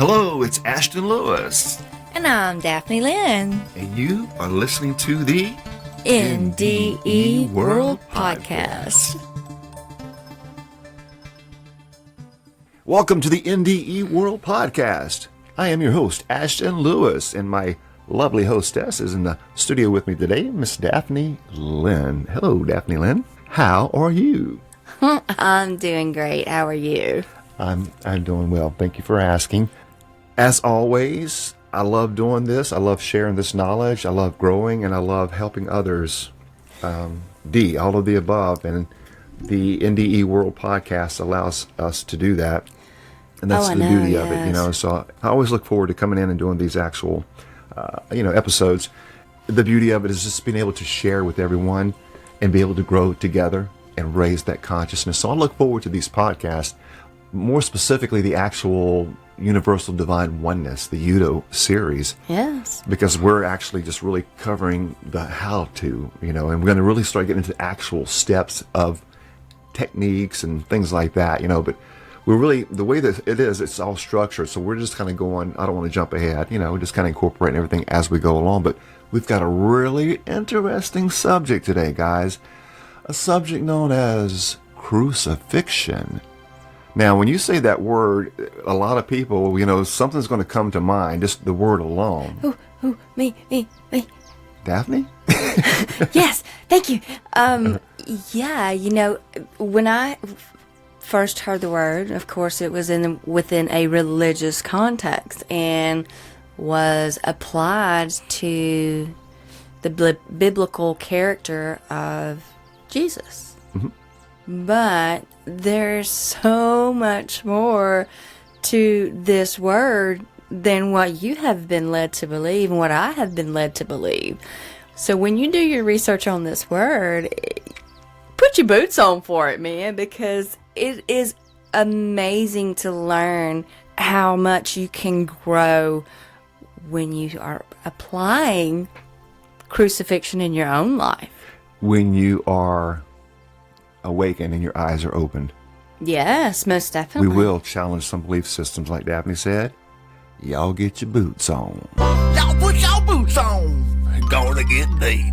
Hello, it's Ashton Lewis. And I'm Daphne Lynn. And you are listening to the NDE World Podcast. Welcome to the NDE World Podcast. I am your host, Ashton Lewis, and my lovely hostess is in the studio with me today, Miss Daphne Lynn. Hello, Daphne Lynn. How are you? I'm doing great. How are you? I'm doing well. Thank you for asking. As always, I love doing this. I love sharing this knowledge. I love growing, and I love helping others. All of the above, and the NDE World Podcast allows us to do that, and that's the beauty of it. So I always look forward to coming in and doing these actual, episodes. The beauty of it is just being able to share with everyone and be able to grow together and raise that consciousness. So I look forward to these podcasts, more specifically the actual Universal Divine Oneness, the UDO series. Yes. Because we're actually just really covering the how to, and we're going to really start getting into actual steps of techniques and things like that, but we're really, the way that it is, it's all structured. So we're just kind of going, I don't want to jump ahead, we're just kind of incorporating everything as we go along. But we've got a really interesting subject today, guys. A subject known as crucifixion. Now, when you say that word, a lot of people, something's going to come to mind, just the word alone. Me. Daphne? Yes, thank you. When I first heard the word, of course, it was within a religious context and was applied to the biblical character of Jesus. Mm-hmm. But there's so much more to this word than what you have been led to believe and what I have been led to believe. So when you do your research on this word, put your boots on for it, man, because it is amazing to learn how much you can grow when you are applying crucifixion in your own life. When you are awakened and your eyes are opened. Yes, most definitely. We will challenge some belief systems, like Daphne said. Y'all get your boots on. Y'all put your boots on. It's gonna get deep.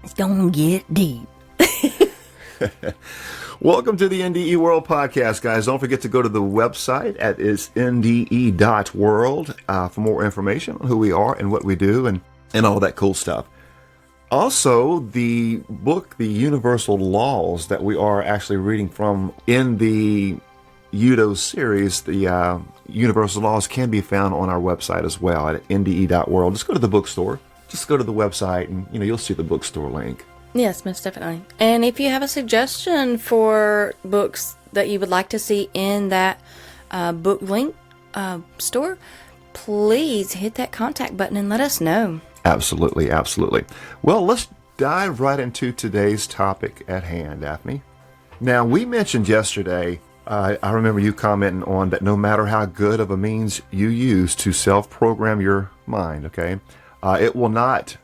It's gonna get deep. Welcome to the NDE World Podcast, guys. Don't forget to go to the website at nde.world for more information on who we are and what we do and all that cool stuff. Also, the book, The Universal Laws, that we are actually reading from in the UDO series, the Universal Laws, can be found on our website as well at nde.world. Just go to the bookstore. Just go to the website and, you'll see the bookstore link. Yes, most definitely. And if you have a suggestion for books that you would like to see in that book link store, please hit that contact button and let us know. Absolutely, absolutely. Well, let's dive right into today's topic at hand, Daphne. Now, we mentioned yesterday, I remember you commenting on that no matter how good of a means you use to self-program your mind, okay, it will not,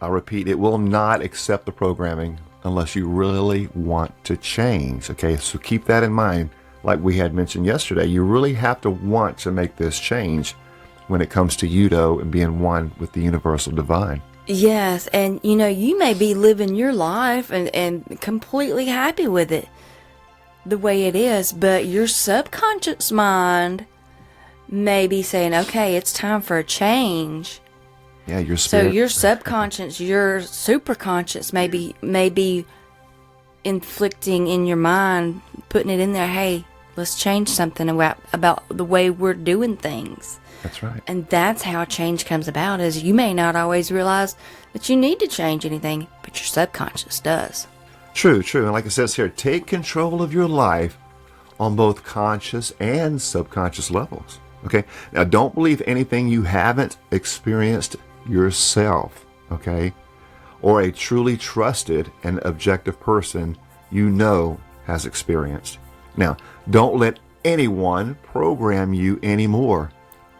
I'll repeat, it will not accept the programming unless you really want to change, okay? So keep that in mind. Like we had mentioned yesterday, you really have to want to make this change when it comes to UDO and being one with the Universal Divine. Yes, and you may be living your life and completely happy with it the way it is, but your subconscious mind may be saying, okay, it's time for a change. Yeah, your spirit. So your subconscious, your superconscious may be inflicting in your mind, putting it in there, hey, let's change something about the way we're doing things. That's right. And that's how change comes about, is you may not always realize that you need to change anything, but your subconscious does. True. And like it says here, take control of your life on both conscious and subconscious levels. Okay? Now, don't believe anything you haven't experienced yourself, okay? Or a truly trusted and objective person has experienced. Now, don't let anyone program you anymore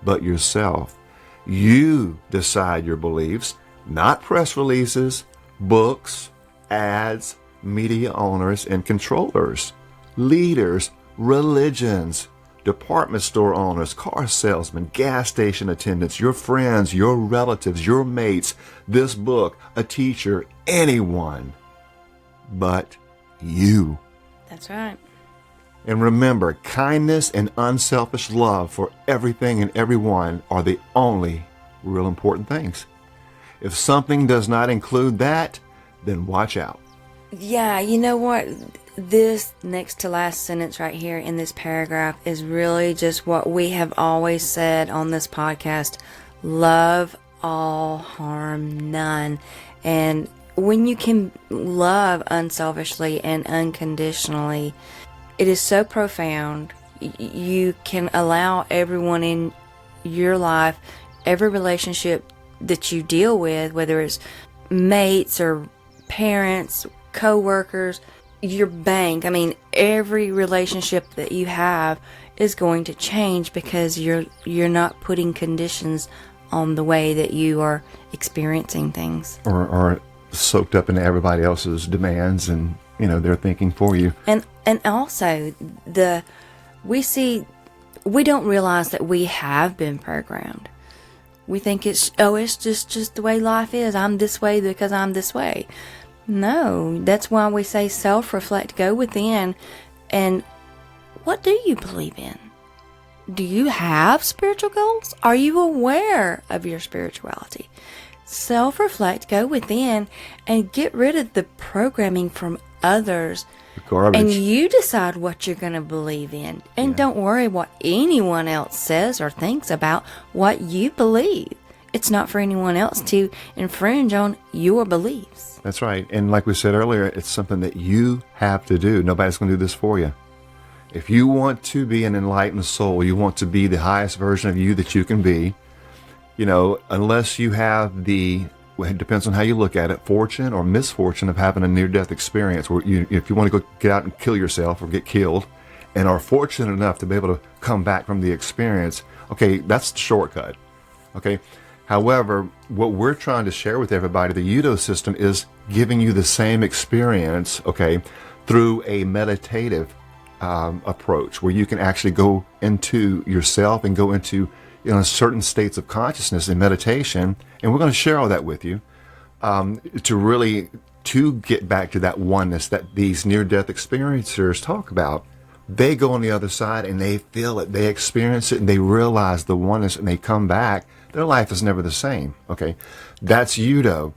but yourself. You decide your beliefs, not press releases, books, ads, media owners and controllers, leaders, religions. department store owners, car salesmen, gas station attendants, your friends, your relatives, your mates, this book, a teacher, anyone but you. That's right. And remember, kindness and unselfish love for everything and everyone are the only real important things. If something does not include that, then watch out. Yeah, you know what? This next to last sentence right here in this paragraph is really just what we have always said on this podcast. Love all, harm none. And when you can love unselfishly and unconditionally, it is so profound. You can allow everyone in your life, every relationship that you deal with, whether it's mates or parents, co-workers, your bank. I mean, every relationship that you have is going to change because you're not putting conditions on the way that you are experiencing things. Or soaked up into everybody else's demands and, they're thinking for you. And also, we don't realize that we have been programmed. We think it's just the way life is. I'm this way because I'm this way. No, that's why we say self-reflect, go within. And what do you believe in? Do you have spiritual goals? Are you aware of your spirituality? Self-reflect, go within, and get rid of the programming from others. Garbage. And you decide what you're going to believe in. And don't worry what anyone else says or thinks about what you believe. It's not for anyone else to infringe on your beliefs. That's right. And like we said earlier, it's something that you have to do. Nobody's going to do this for you. If you want to be an enlightened soul, you want to be the highest version of you that you can be, unless you have it depends on how you look at it, fortune or misfortune of having a near-death experience where if you want to go get out and kill yourself or get killed and are fortunate enough to be able to come back from the experience, okay, that's the shortcut, okay? However, what we're trying to share with everybody, the UDO system is giving you the same experience, okay, through a meditative approach where you can actually go into yourself and go into certain states of consciousness in meditation, and we're going to share all that with you to get back to that oneness that these near-death experiencers talk about. They go on the other side and they feel it, they experience it, and they realize the oneness, and they come back. Their life is never the same. Okay, that's UDO.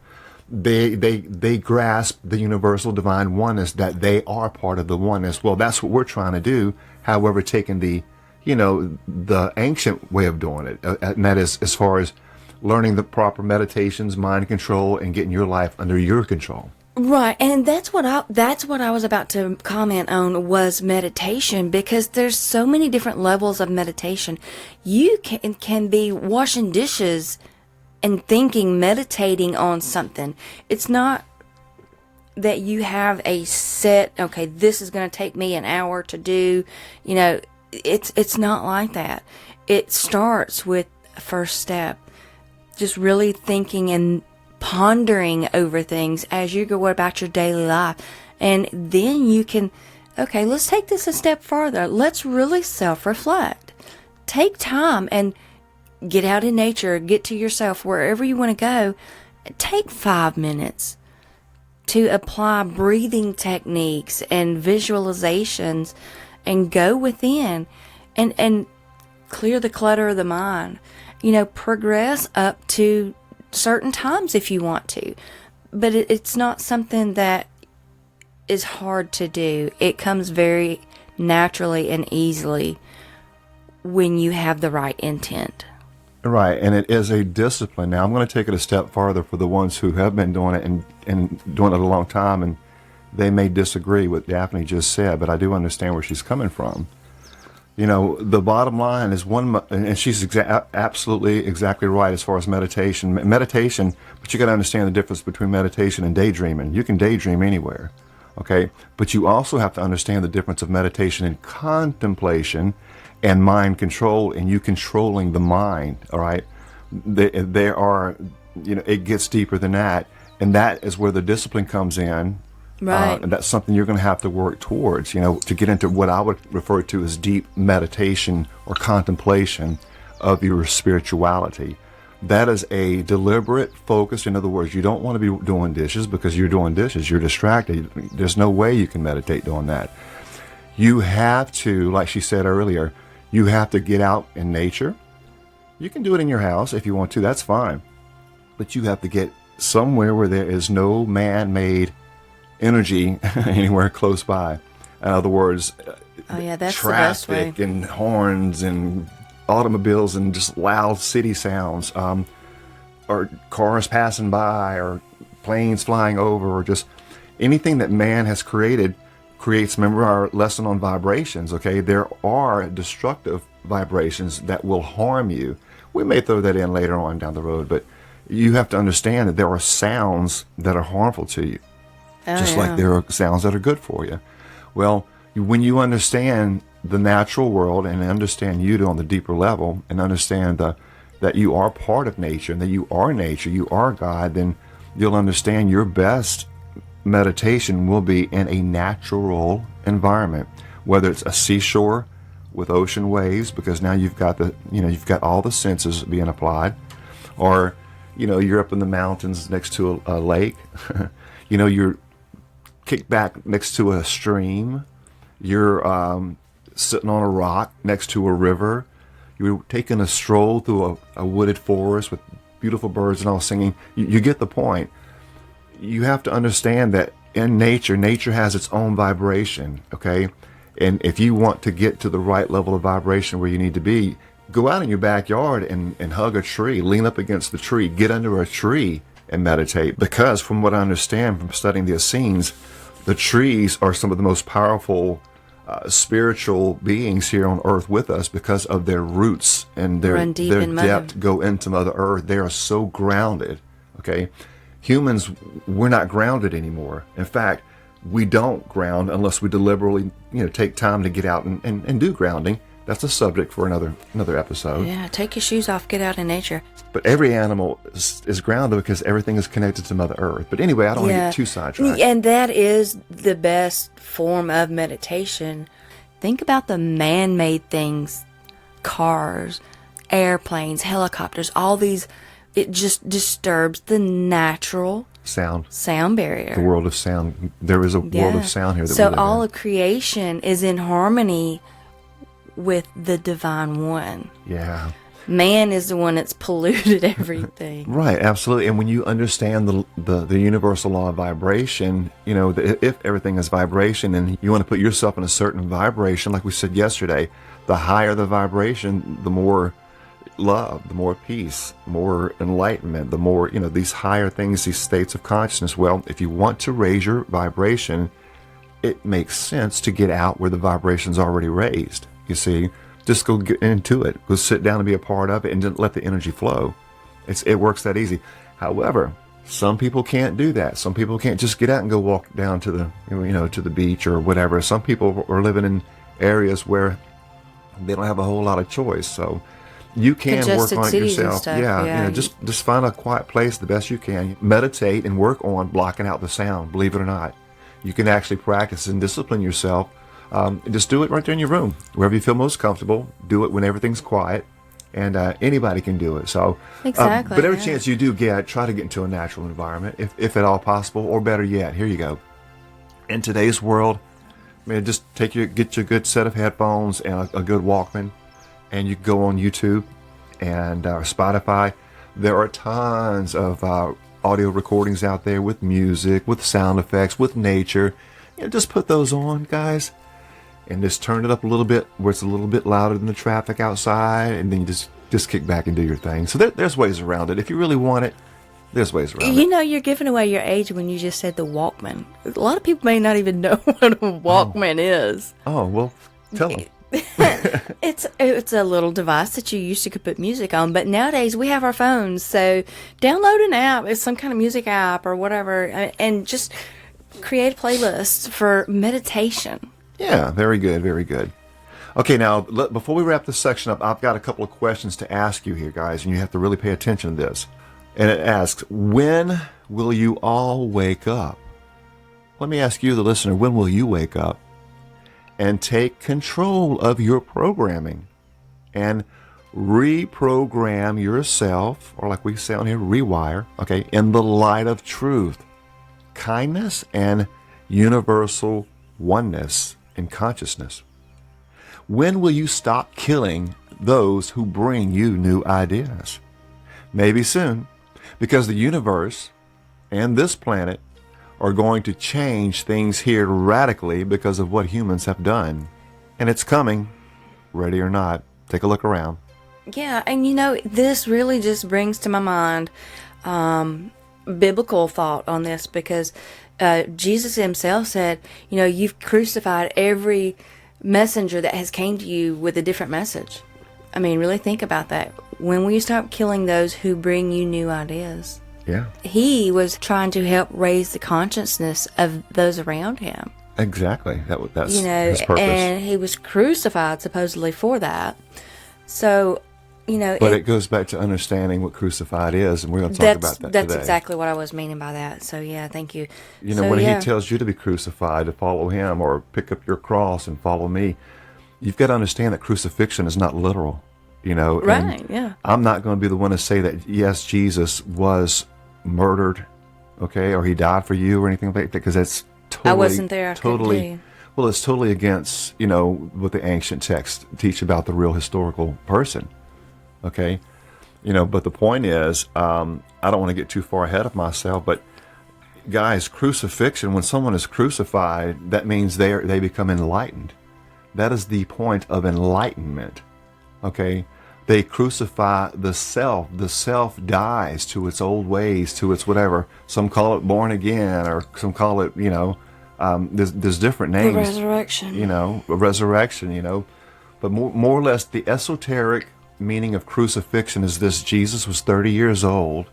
They grasp the universal divine oneness, that they are part of the oneness. Well, that's what we're trying to do. However, taking the ancient way of doing it, and that is as far as learning the proper meditations, mind control, and getting your life under your control. Right, and that's what I was about to comment on was meditation, because there's so many different levels of meditation. You can be washing dishes and meditating on something. It's not that you have a set, okay, this is going to take me an hour to do, it's not like that. It starts with a first step, just really thinking and pondering over things as you go about your daily life. And then you can, okay, let's take this a step further. Let's really self-reflect. Take time and get out in nature, get to yourself, wherever you want to go. Take 5 minutes to apply breathing techniques and visualizations and go within and clear the clutter of the mind. Progress up to certain times if you want to, but it's not something that is hard to do. It comes very naturally and easily when you have the right intent. Right, and it is a discipline. Now, I'm going to take it a step farther for the ones who have been doing it and doing it a long time, and they may disagree with what Daphne just said, but I do understand where she's coming from. The bottom line is and she's absolutely exactly right as far as meditation. Meditation, but you got to understand the difference between meditation and daydreaming. You can daydream anywhere, okay? But you also have to understand the difference of meditation and contemplation and mind control, and you controlling the mind, all right? There are, it gets deeper than that, and that is where the discipline comes in, Right. And that's something you're going to have to work towards, to get into what I would refer to as deep meditation or contemplation of your spirituality. That is a deliberate focus. In other words, you don't want to be doing dishes because you're doing dishes. You're distracted. There's no way you can meditate doing that. You have to, like she said earlier, you have to get out in nature. You can do it in your house if you want to. That's fine. But you have to get somewhere where there is no man-made energy anywhere close by. In other words, that's the best way. traffic and horns and automobiles and just loud city sounds, or cars passing by, or planes flying over, or just anything that man has created creates. Remember our lesson on vibrations, okay? There are destructive vibrations that will harm you. We may throw that in later on down the road, but you have to understand that there are sounds that are harmful to you, just like there are sounds that are good for you. Well, when you understand the natural world and understand UDO on the deeper level, and understand that you are part of nature and that you are nature, you are God, then you'll understand your best meditation will be in a natural environment, whether it's a seashore with ocean waves, because now you've got you've got all the senses being applied, or you're up in the mountains next to a lake, you're kicked back next to a stream, you're sitting on a rock next to a river, you're taking a stroll through a wooded forest with beautiful birds and all singing. You get the point. You have to understand that in nature has its own vibration, okay? And if you want to get to the right level of vibration where you need to be, go out in your backyard and hug a tree, lean up against the tree, get under a tree and meditate. Because from what I understand from studying the Essenes, the trees are some of the most powerful spiritual beings here on earth with us, because of their roots and their depth go into Mother Earth. They are so grounded, okay? Humans, we're not grounded anymore. In fact, we don't ground unless we deliberately take time to get out and do grounding. That's a subject for another episode. Yeah, take your shoes off, get out in nature. But every animal is grounded because everything is connected to Mother Earth. But anyway, I don't want to get too sidetracked. And that is the best form of meditation. Think about the man-made things, cars, airplanes, helicopters, all these. It just disturbs the natural sound barrier. The world of sound. There is a world of sound here that we live in. So all of creation is in harmony with the Divine One. Yeah. Man is the one that's polluted everything. Right, absolutely. And when you understand the universal law of vibration, if everything is vibration and you want to put yourself in a certain vibration, like we said yesterday, the higher the vibration, the more love, the more peace, more enlightenment, the more, these higher things, these states of consciousness. Well, if you want to raise your vibration, it makes sense to get out where the vibration's already raised. You see, just go get into it. Go sit down and be a part of it, and just let the energy flow. It works that easy. However, some people can't do that. Some people can't just get out and go walk down to the to the beach or whatever. Some people are living in areas where they don't have a whole lot of choice. So you can work on it yourself. Just find a quiet place the best you can. Meditate and work on blocking out the sound. Believe it or not, you can actually practice and discipline yourself. Just do it right there in your room, wherever you feel most comfortable. Do it when everything's quiet, and anybody can do it. So, exactly. But every chance you do get, try to get into a natural environment, if at all possible, or better yet, here you go. In today's world, just get your good set of headphones and a good Walkman, and you can go on YouTube and Spotify. There are tons of audio recordings out there with music, with sound effects, with nature. Just put those on, guys. And just turn it up a little bit where it's a little bit louder than the traffic outside, and then you just kick back and do your thing. So there's ways around it. If you really want it, there's ways around it. You're giving away your age when you just said the Walkman. A lot of people may not even know what a Walkman is. Oh, well, tell them. It's a little device that you used to could put music on, but nowadays we have our phones. So download an app. It's some kind of music app or whatever, and just create a playlist for meditation. Yeah, very good, very good. Okay, now, before we wrap this section up, I've got a couple of questions to ask you here, guys, and you have to really pay attention to this. And it asks, when will you all wake up? let me ask you, the listener, when will you wake up and take control of your programming and reprogram yourself, or like we say on here, rewire, okay, in the light of truth, kindness, and universal oneness in consciousness? When will you stop killing those who bring you new ideas? Maybe soon, because the universe and this planet are going to change things here radically because of what humans have done. And it's coming, ready or not. Take a look around. Yeah, and this really just brings to my mind biblical thought on this, because Jesus himself said, you've crucified every messenger that has came to you with a different message. I mean, really think about that. When will you stop killing those who bring you new ideas? Yeah. He was trying to help raise the consciousness of those around him. Exactly. That's his purpose. And he was crucified supposedly for that. So, But it goes back to understanding what crucified is, and we're going to talk about that today. That's exactly what I was meaning by that. So, yeah, thank you. When he tells you to be crucified, to follow him, or pick up your cross and follow me, you've got to understand that crucifixion is not literal, Right, yeah. I'm not going to be the one to say that, yes, Jesus was murdered, okay, or he died for you or anything like that, because that's totally... I wasn't there. Well, it's totally against, what the ancient texts teach about the real historical person, okay? But the point is, I don't want to get too far ahead of myself, but guys, crucifixion, when someone is crucified, that means they become enlightened. That is the point of enlightenment, okay? They crucify the self. The self dies to its old ways, to its whatever. Some call it born again, or some call it, there's different names. The resurrection. A resurrection, But more or less, the esoteric meaning of crucifixion is this: Jesus was 30 years old,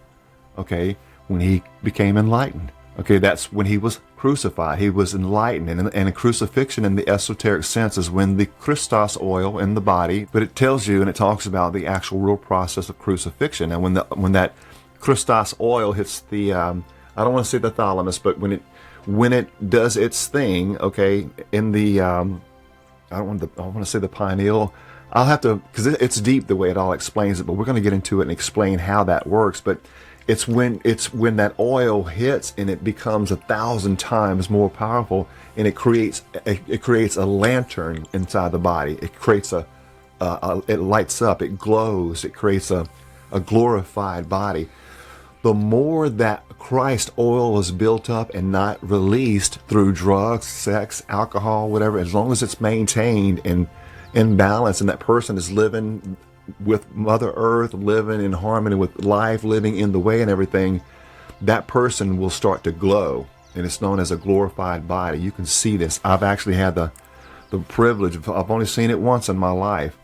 okay, when he became enlightened. Okay, that's when he was crucified. He was enlightened. And a crucifixion in the esoteric sense is when the Christos oil in the body, but it tells you and it talks about the actual real process of crucifixion. And when that Christos oil hits the, I don't want to say the thalamus, but when it does its thing, okay, in the, I want to say the pineal. I'll have to, because it's deep the way it all explains it, but we're going to get into it and explain how that works. But it's when that oil hits and it becomes 1,000 times more powerful, and it creates a lantern inside the body. It creates it lights up, it glows, it creates a glorified body. The more that Christ oil is built up and not released through drugs, sex, alcohol, whatever, as long as it's maintained and in balance, and that person is living with Mother Earth, living in harmony with life, living in the way and everything, that person will start to glow, and it's known as a glorified body. You can see this. I've actually had the privilege of, I've only seen it once in my life,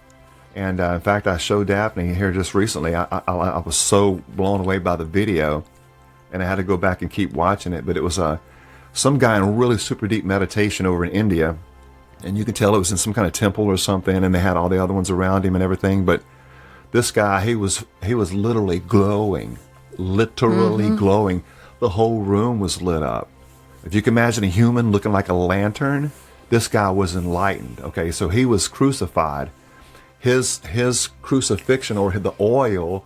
and in fact, I showed Daphne here just recently. I was so blown away by the video, and I had to go back and keep watching it. But it was some guy in a really super deep meditation over in India, and you could tell it was in some kind of temple or something, and they had all the other ones around him and everything. But this guy, he was literally glowing, glowing. The whole room was lit up. If you can imagine a human looking like a lantern, this guy was enlightened. Okay, so he was crucified. His crucifixion, or the oil,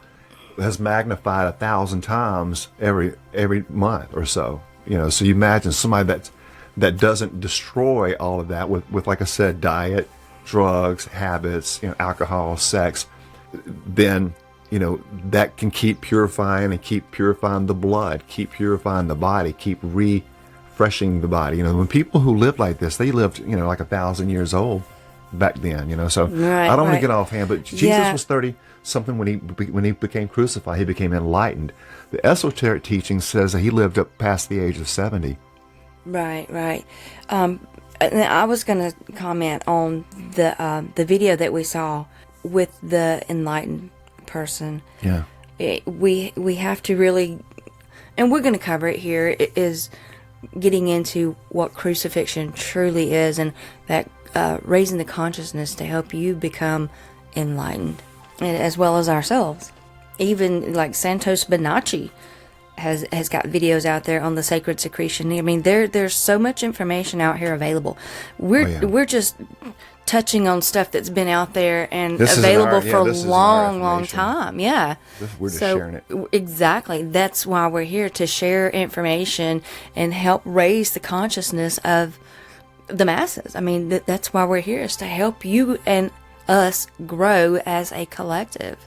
has magnified 1,000 times every month or so. So you imagine somebody that doesn't destroy all of that with like I said, diet, drugs, habits, alcohol, sex, then that can keep purifying and keep purifying the blood, keep purifying the body, keep refreshing the body. When people who lived like this, they lived like 1,000 years old back then. So right, I don't want right. to get off hand, but Jesus was 30 something when he became crucified. He became enlightened. The esoteric teaching says that he lived up past the age of 70. Right. I was going to comment on the video that we saw with the enlightened person. Yeah. We have to really, and we're going to cover it here, is getting into what crucifixion truly is, and that raising the consciousness to help you become enlightened, and as well as ourselves. Even like Santos Bonacci has got videos out there on the sacred secretion. I mean, there's so much information out here available. We're just touching on stuff that's been out there and available for a long time. Yeah. We're just sharing it. Exactly. That's why we're here, to share information and help raise the consciousness of the masses. I mean, that's why we're here, is to help you and us grow as a collective.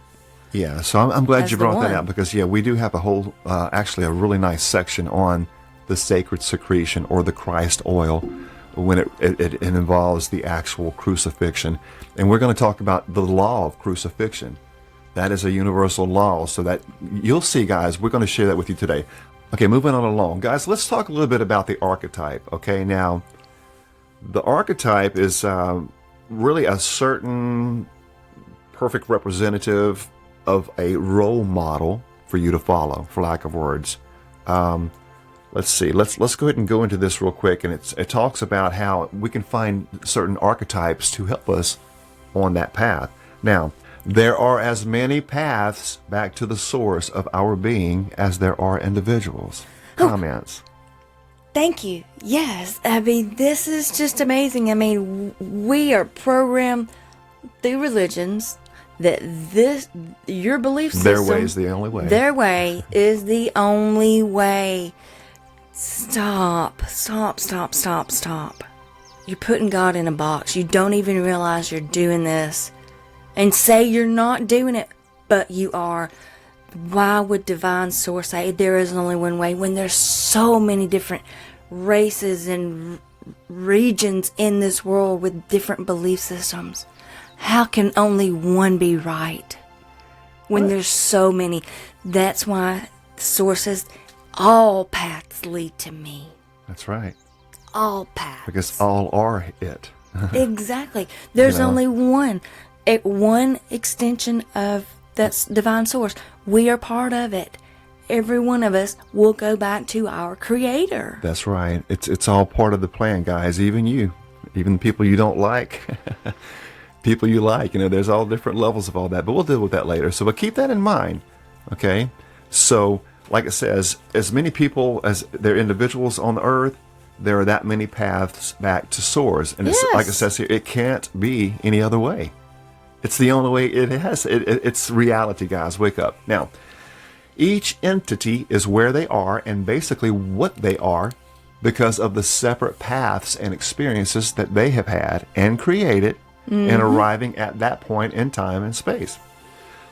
Yeah, so I'm glad you brought that out, because, we do have a whole, actually a really nice section on the sacred secretion, or the Christ oil, when it involves the actual crucifixion. And we're going to talk about the law of crucifixion. That is a universal law, so that you'll see, guys, we're going to share that with you today. Okay, moving on along. Guys, let's talk a little bit about the archetype. Okay, now, the archetype is really a certain perfect representative of a role model for you to follow, for lack of words. Let's see. Let's go ahead and go into this real quick, and it talks about how we can find certain archetypes to help us on that path. Now, there are as many paths back to the source of our being as there are individuals. Comments? Thank you. Yes. I mean, this is just amazing. I mean, we are programmed through religions that your belief system, their way is the only way. Their way is the only way. Stop. You're putting God in a box. You don't even realize you're doing this. And say you're not doing it, but you are. Why would divine source say there is only one way when there's so many different races and regions in this world with different belief systems? How can only one be right when there's so many? That's why sources, all paths lead to me. That's right. All paths. Because all are it. Exactly. There's only one extension of that's divine source. We are part of it. Every one of us will go back to our Creator. That's right. It's all part of the plan, guys. Even you, even the people you don't like, people you like. There's all different levels of all that. But we'll deal with that later. So, but keep that in mind. Okay. So, like it says, as many people as there are individuals on the earth, there are that many paths back to source. And it's like it says here, it can't be any other way. It's the only way it has. It's reality, guys. Wake up. Now, each entity is where they are and basically what they are because of the separate paths and experiences that they have had and created in arriving at that point in time and space.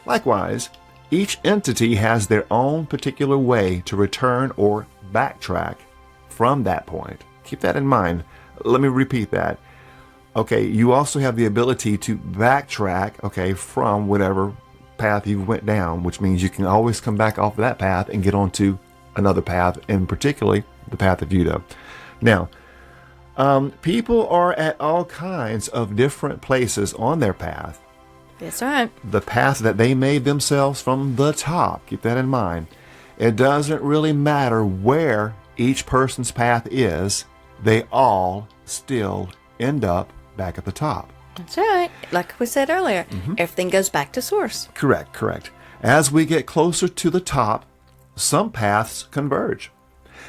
Likewise, each entity has their own particular way to return or backtrack from that point. Keep that in mind. Let me repeat that. Okay, you also have the ability to backtrack, okay, from whatever path you went down, which means you can always come back off of that path and get onto another path, and particularly the path of UDO. Now, people are at all kinds of different places on their path. That's right. The path that they made themselves from the top. Keep that in mind. It doesn't really matter where each person's path is. They all still end up back at the top. That's right. Like we said earlier, everything goes back to source. Correct. As we get closer to the top, some paths converge.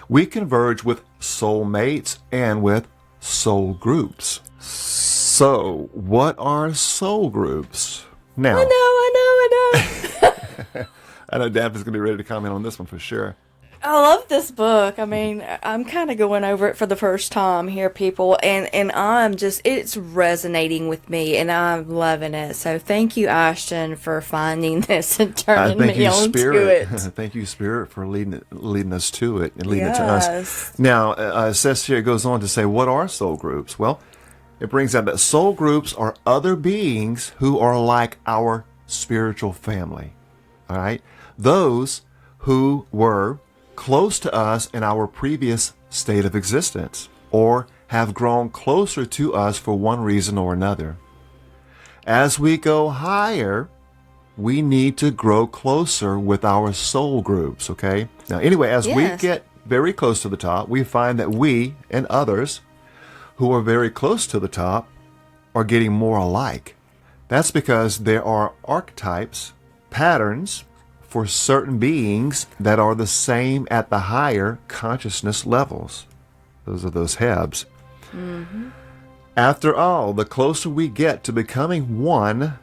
We converge with soul mates and with soul groups. So, what are soul groups? Now, I know. I know Daphne's going to be ready to comment on this one for sure. I love this book. I mean, I'm kind of going over it for the first time here, people, and I'm just, it's resonating with me, and I'm loving it. So thank you, Ashton, for finding this and turning me on to it. Thank you, Spirit, for leading us to it and leading it to us. Now, it says here, it goes on to say, what are soul groups? Well, it brings out that soul groups are other beings who are like our spiritual family. All right? Those who were close to us in our previous state of existence, or have grown closer to us for one reason or another. As we go higher, we need to grow closer with our soul groups, okay? Now, anyway, as we get very close to the top, we find that we and others who are very close to the top are getting more alike. That's because there are archetypes, patterns, for certain beings that are the same at the higher consciousness levels. Those are those Hebs. After all, the closer we get to becoming one,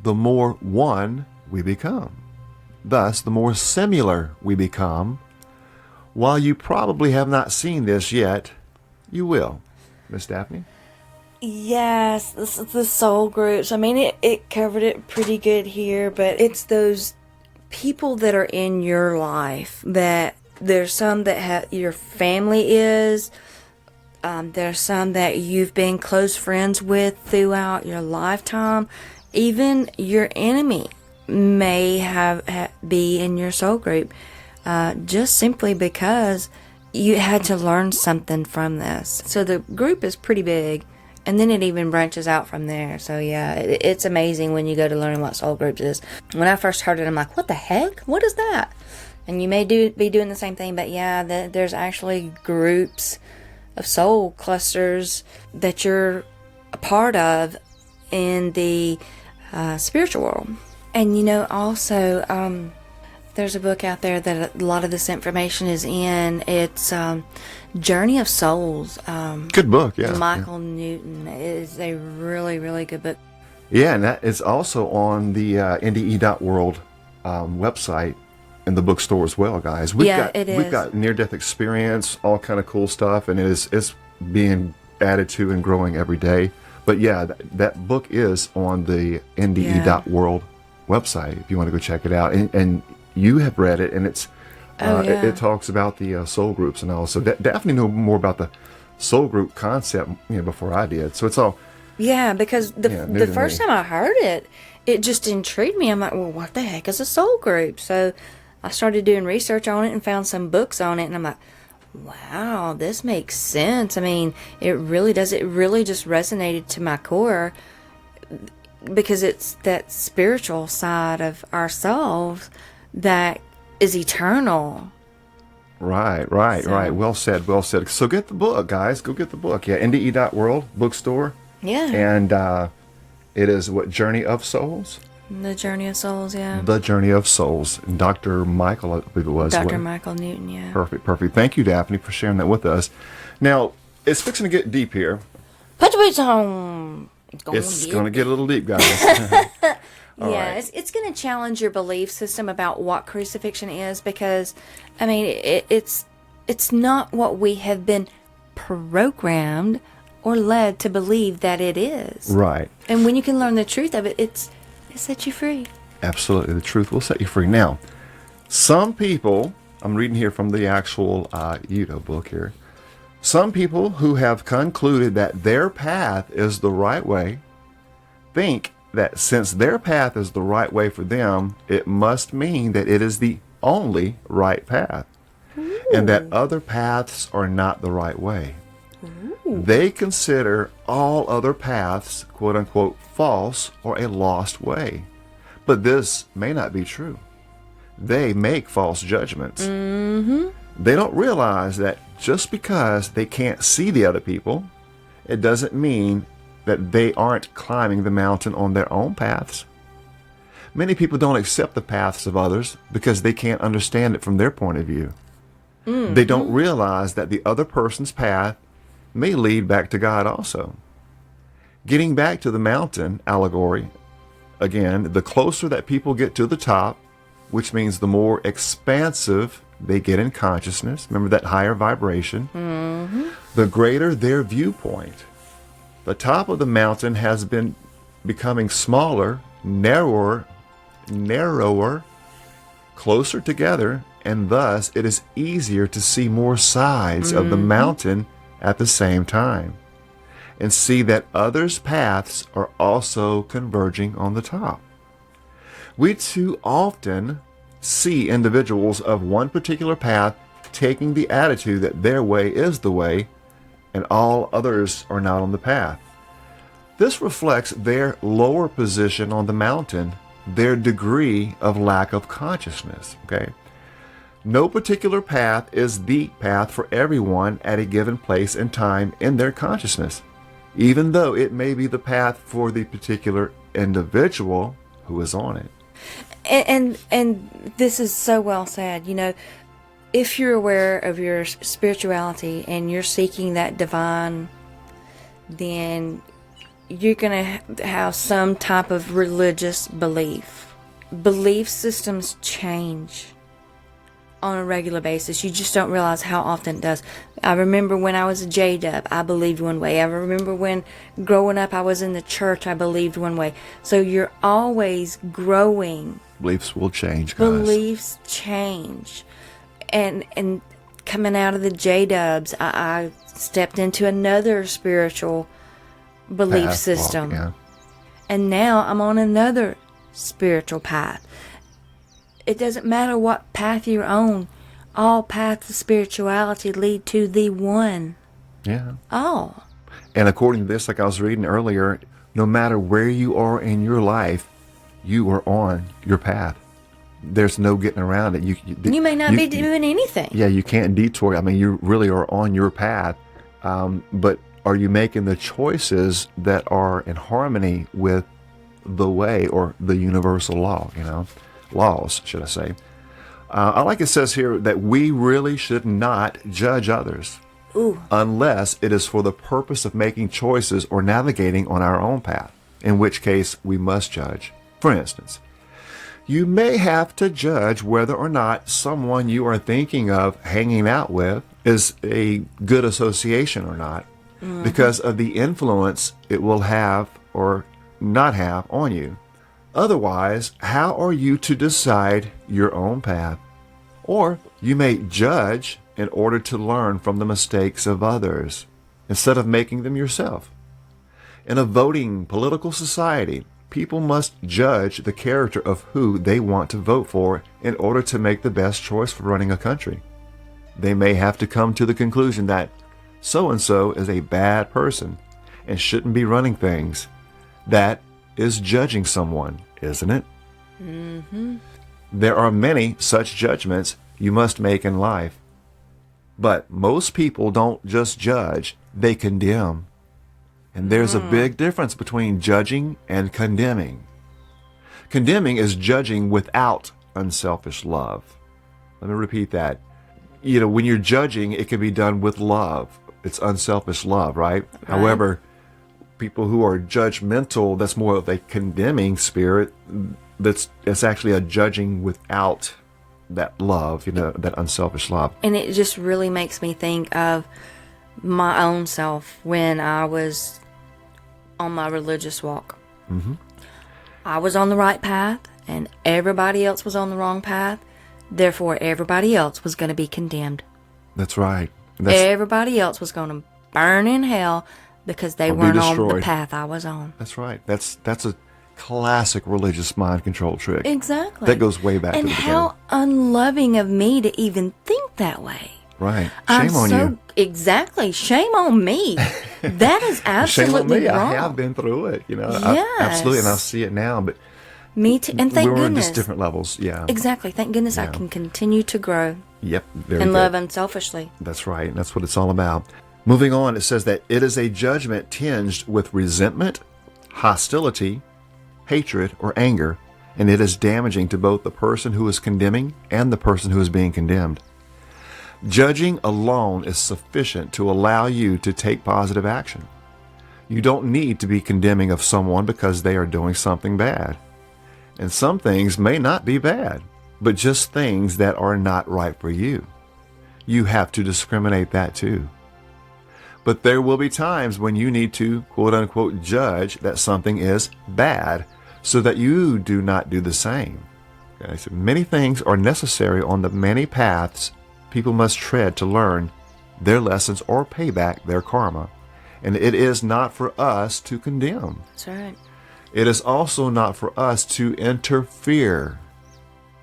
the more one we become. Thus, the more similar we become. While you probably have not seen this yet, you will. Miss Daphne? Yes, the soul groups. I mean, it covered it pretty good here, but it's those people that are in your life. That there's some that your family is. There's some that you've been close friends with throughout your lifetime. Even your enemy may be in your soul group, just simply because you had to learn something from this. So the group is pretty big, and then it even branches out from there. So yeah, it's amazing when you go to learn what soul groups is. When I first heard it, I'm like, what the heck? What is that? And you may be doing the same thing, but yeah, there's actually groups of soul clusters that you're a part of in the spiritual world. And also, there's a book out there that a lot of this information is in. It's Journey of Souls. Good book, yeah. Michael Newton. It is a really, really good book. Yeah, and that is also on the NDE WORLD website in the bookstore as well, guys. We've got near-death experience, all kind of cool stuff, and it's being added to and growing every day. But yeah, that book is on the NDE WORLD website if you want to go check it out. And you have read it, and it's it talks about the soul groups and all. So Daphne knew more about the soul group concept before I did. So it's all because the first time I heard it, it just intrigued me. I'm like, well, what the heck is a soul group? So I started doing research on it and found some books on it, and I'm like, wow, this makes sense. I mean, it really does. It really just resonated to my core, because it's that spiritual side of ourselves that is eternal. Right. Well said. So get the book, guys. Go get the book. Yeah, NDE WORLD bookstore. Yeah. And it is Journey of Souls? The Journey of Souls, yeah. The Journey of Souls. And Dr. Michael, I believe it was. Dr. Michael Newton, yeah. Perfect. Thank you, Daphne, for sharing that with us. Now, it's fixing to get deep here. Put your boots on. It's going to get a little deep, guys. Right. It's going to challenge your belief system about what crucifixion is, because, I mean, it's not what we have been programmed or led to believe that it is. Right. And when you can learn the truth of it, it sets you free. Absolutely. The truth will set you free. Now, some people, I'm reading here from the actual UDO book here. Some people who have concluded that their path is the right way think that since their path is the right way for them, it must mean that it is the only right path. Ooh. And that other paths are not the right way. Ooh. They consider all other paths, quote unquote, false or a lost way. But this may not be true. They make false judgments. Mm-hmm. They don't realize that just because they can't see the other people, it doesn't mean that they aren't climbing the mountain on their own paths. Many people don't accept the paths of others because they can't understand it from their point of view. Mm-hmm. They don't realize that the other person's path may lead back to God also. Getting back to the mountain allegory, again, the closer that people get to the top, which means the more expansive they get in consciousness, remember that higher vibration, the greater their viewpoint. The top of the mountain has been becoming smaller, narrower, closer together, and thus it is easier to see more sides of the mountain at the same time, and see that others' paths are also converging on the top. We too often see individuals of one particular path taking the attitude that their way is the way, and all others are not on the path. This reflects their lower position on the mountain, their degree of lack of consciousness. Okay? No particular path is the path for everyone at a given place and time in their consciousness, even though it may be the path for the particular individual who is on it. And this is so well said. If you're aware of your spirituality and you're seeking that divine, then you're going to have some type of religious belief. Belief systems change on a regular basis. You just don't realize how often it does. I remember when I was a J-Dub, I believed one way. I remember when growing up I was in the church, I believed one way. So you're always growing. Beliefs will change, guys. Beliefs change. And coming out of the J-Dubs, I stepped into another spiritual belief system. Yeah. And now I'm on another spiritual path. It doesn't matter what path you're on. All paths of spirituality lead to the one. Yeah. All. And according to this, like I was reading earlier, no matter where you are in your life, you are on your path. There's no getting around it. You may not be doing anything. Yeah, you can't detour. I mean, you really are on your path. But are you making the choices that are in harmony with the way or the universal law, laws, should I say. I like it says here that we really should not judge others. Ooh. Unless it is for the purpose of making choices or navigating on our own path, in which case we must judge. For instance, you may have to judge whether or not someone you are thinking of hanging out with is a good association or not, because of the influence it will have or not have on you. Otherwise, how are you to decide your own path? Or you may judge in order to learn from the mistakes of others, instead of making them yourself. In a voting political society, people must judge the character of who they want to vote for in order to make the best choice for running a country. They may have to come to the conclusion that so-and-so is a bad person and shouldn't be running things. That is judging someone, isn't it? Mm-hmm. There are many such judgments you must make in life. But most people don't just judge, they condemn. And there's a big difference between judging and condemning. Condemning is judging without unselfish love. Let me repeat that. When you're judging, it can be done with love. It's unselfish love, right? However, people who are judgmental, that's more of a condemning spirit. It's actually a judging without that love, that unselfish love. And it just really makes me think of my own self when I was on my religious walk. Mm-hmm. I was on the right path and everybody else was on the wrong path. Therefore, everybody else was going to be condemned. That's right. Everybody else was going to burn in hell because they weren't on the path I was on. That's right. That's a classic religious mind control trick. Exactly. That goes way back to the beginning. And how unloving of me to even think that way. Right. Shame on you. Exactly. Shame on me. That is absolutely Shame on me. wrong. I have been through it. Yes. Absolutely, and I see it now. But me too. And thank we're on goodness. just different levels. Yeah. Exactly. Thank goodness I can continue to grow. Yep. Very and good. love unselfishly. That's right. And that's what it's all about. Moving on, it says that it is a judgment tinged with resentment, hostility, hatred, or anger, and it is damaging to both the person who is condemning and the person who is being condemned. Judging alone is sufficient to allow you to take positive action. You don't need to be condemning of someone because they are doing something bad. And some things may not be bad, but just things that are not right for you. You have to discriminate that too. But there will be times when you need to, quote unquote, judge that something is bad so that you do not do the same. Okay, so many things are necessary on the many paths people must tread to learn their lessons or pay back their karma. And it is not for us to condemn. That's right. It is also not for us to interfere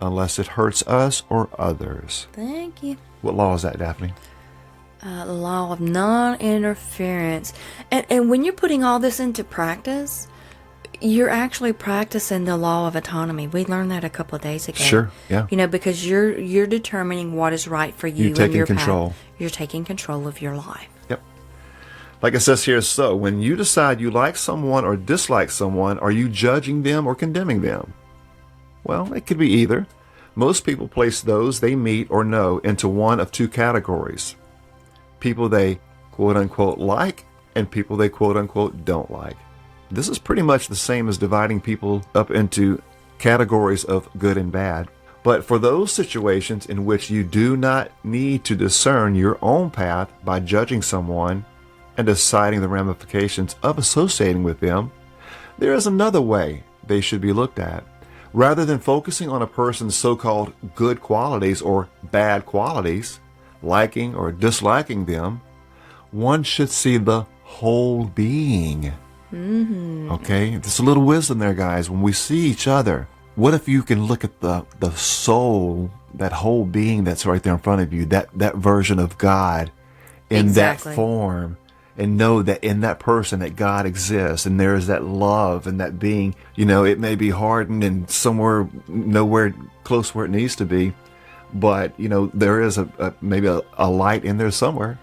unless it hurts us or others. Thank you. What law is that, Daphne? The law of non-interference. And when you're putting all this into practice, you're actually practicing the law of autonomy. We learned that a couple of days ago. Sure, yeah. Because you're determining what is right for you. You're taking your control. Path. You're taking control of your life. Yep. Like it says here, so when you decide you like someone or dislike someone, are you judging them or condemning them? Well, it could be either. Most people place those they meet or know into one of two categories. People they quote-unquote like and people they quote-unquote don't like. This is pretty much the same as dividing people up into categories of good and bad. But for those situations in which you do not need to discern your own path by judging someone and deciding the ramifications of associating with them, there is another way they should be looked at. Rather than focusing on a person's so-called good qualities or bad qualities, liking or disliking them, one should see the whole being. Okay? There's a little wisdom there, guys. When we see each other, what if you can look at the soul, that whole being that's right there in front of you, that version of God in Exactly. that form, and know that in that person that God exists, and there is that love and that being. It may be hardened and somewhere, nowhere close where it needs to be, but, there is maybe a light in there somewhere.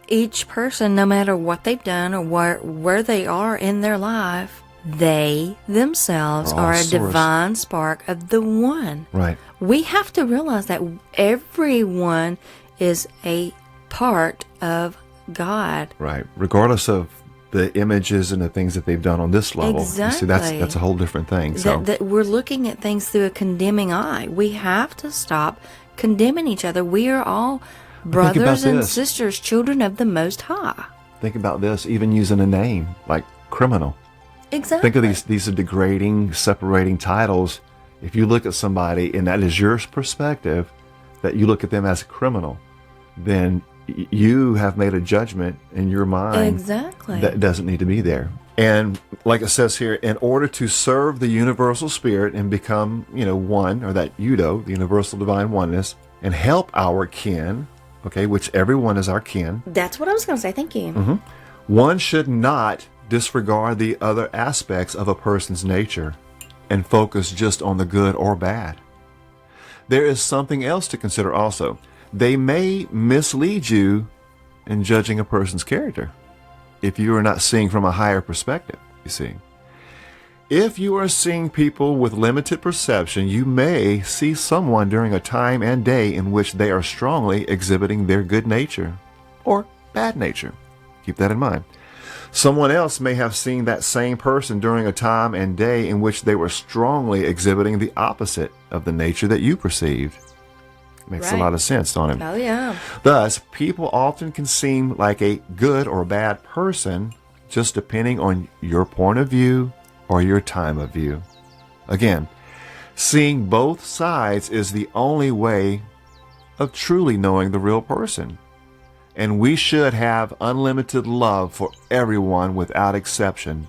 Each person, no matter what they've done or where they are in their life, they themselves Are all are a source. divine spark of the one. Right. We have to realize that everyone is a part of God. Right. Regardless of the images and the things that they've done on this level. Exactly. You see, that's a whole different thing. So That we're looking at things through a condemning eye. We have to stop condemning each other. We are all brothers and this. sisters, children of the Most High. think about this, even using a name like criminal. Exactly. Think of these are degrading, separating titles. If you look at somebody and that is your perspective, that you look at them as a criminal, then you have made a judgment in your mind Exactly. that doesn't need to be there. And like it says here, in order to serve the universal spirit and become, one, or that UDO, the Universal Divine Oneness, and help our kin, okay, which everyone is our kin, That's what I was going to say. Thank you. one should not disregard the other aspects of a person's nature and focus just on the good or bad. There is something else to consider also. They may mislead you in judging a person's character if you are not seeing from a higher perspective, you see. If you are seeing people with limited perception, you may see someone during a time and day in which they are strongly exhibiting their good nature or bad nature. Keep that in mind. Someone else may have seen that same person during a time and day in which they were strongly exhibiting the opposite of the nature that you perceived. Makes a Right. lot of sense, don't it? Oh, yeah. Thus, people often can seem like a good or bad person just depending on your point of view or your time of view. Again, seeing both sides is the only way of truly knowing the real person. And we should have unlimited love for everyone without exception,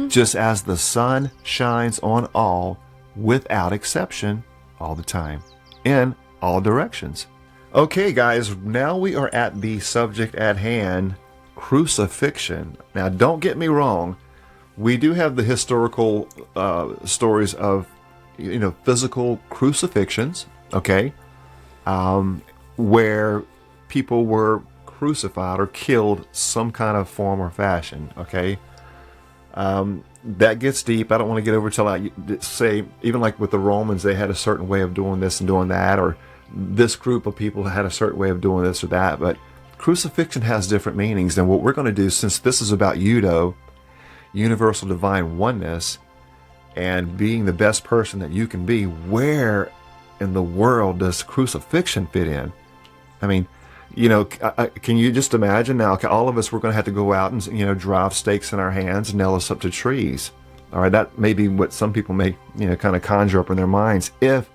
just as the sun shines on all without exception all the time, in all directions. Okay, guys, now we are at the subject at hand, crucifixion. Now, don't get me wrong. We do have the historical stories of, physical crucifixions, okay, where people were crucified or killed some kind of form or fashion, okay? That gets deep. I don't want to get over till I say, even like with the Romans, they had a certain way of doing this and doing that, or this group of people had a certain way of doing this or that, but crucifixion has different meanings. And what we're going to do, since this is about UDO, Universal Divine Oneness, and being the best person that you can be, where in the world does crucifixion fit in? I mean, can you just imagine now, all of us, we're going to have to go out and, drive stakes in our hands and nail us up to trees. All right, that may be what some people may, kind of conjure up in their minds if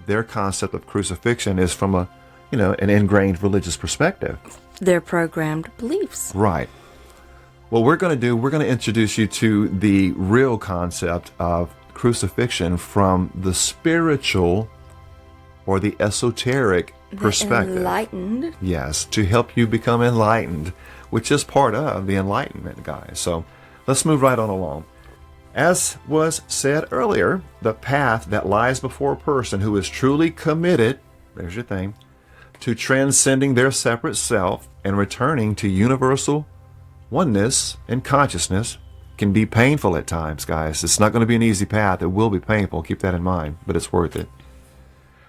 their concept of crucifixion is from a, an ingrained religious perspective. Their programmed beliefs. Right. What we're going to introduce you to the real concept of crucifixion from the spiritual or the esoteric perspective. Enlightened. Yes, to help you become enlightened, which is part of the enlightenment, guys. So let's move right on along. As was said earlier, the path that lies before a person who is truly committed, there's your thing, to transcending their separate self and returning to universal oneness and consciousness can be painful at times, guys. It's not going to be an easy path. It will be painful. Keep that in mind, but it's worth it.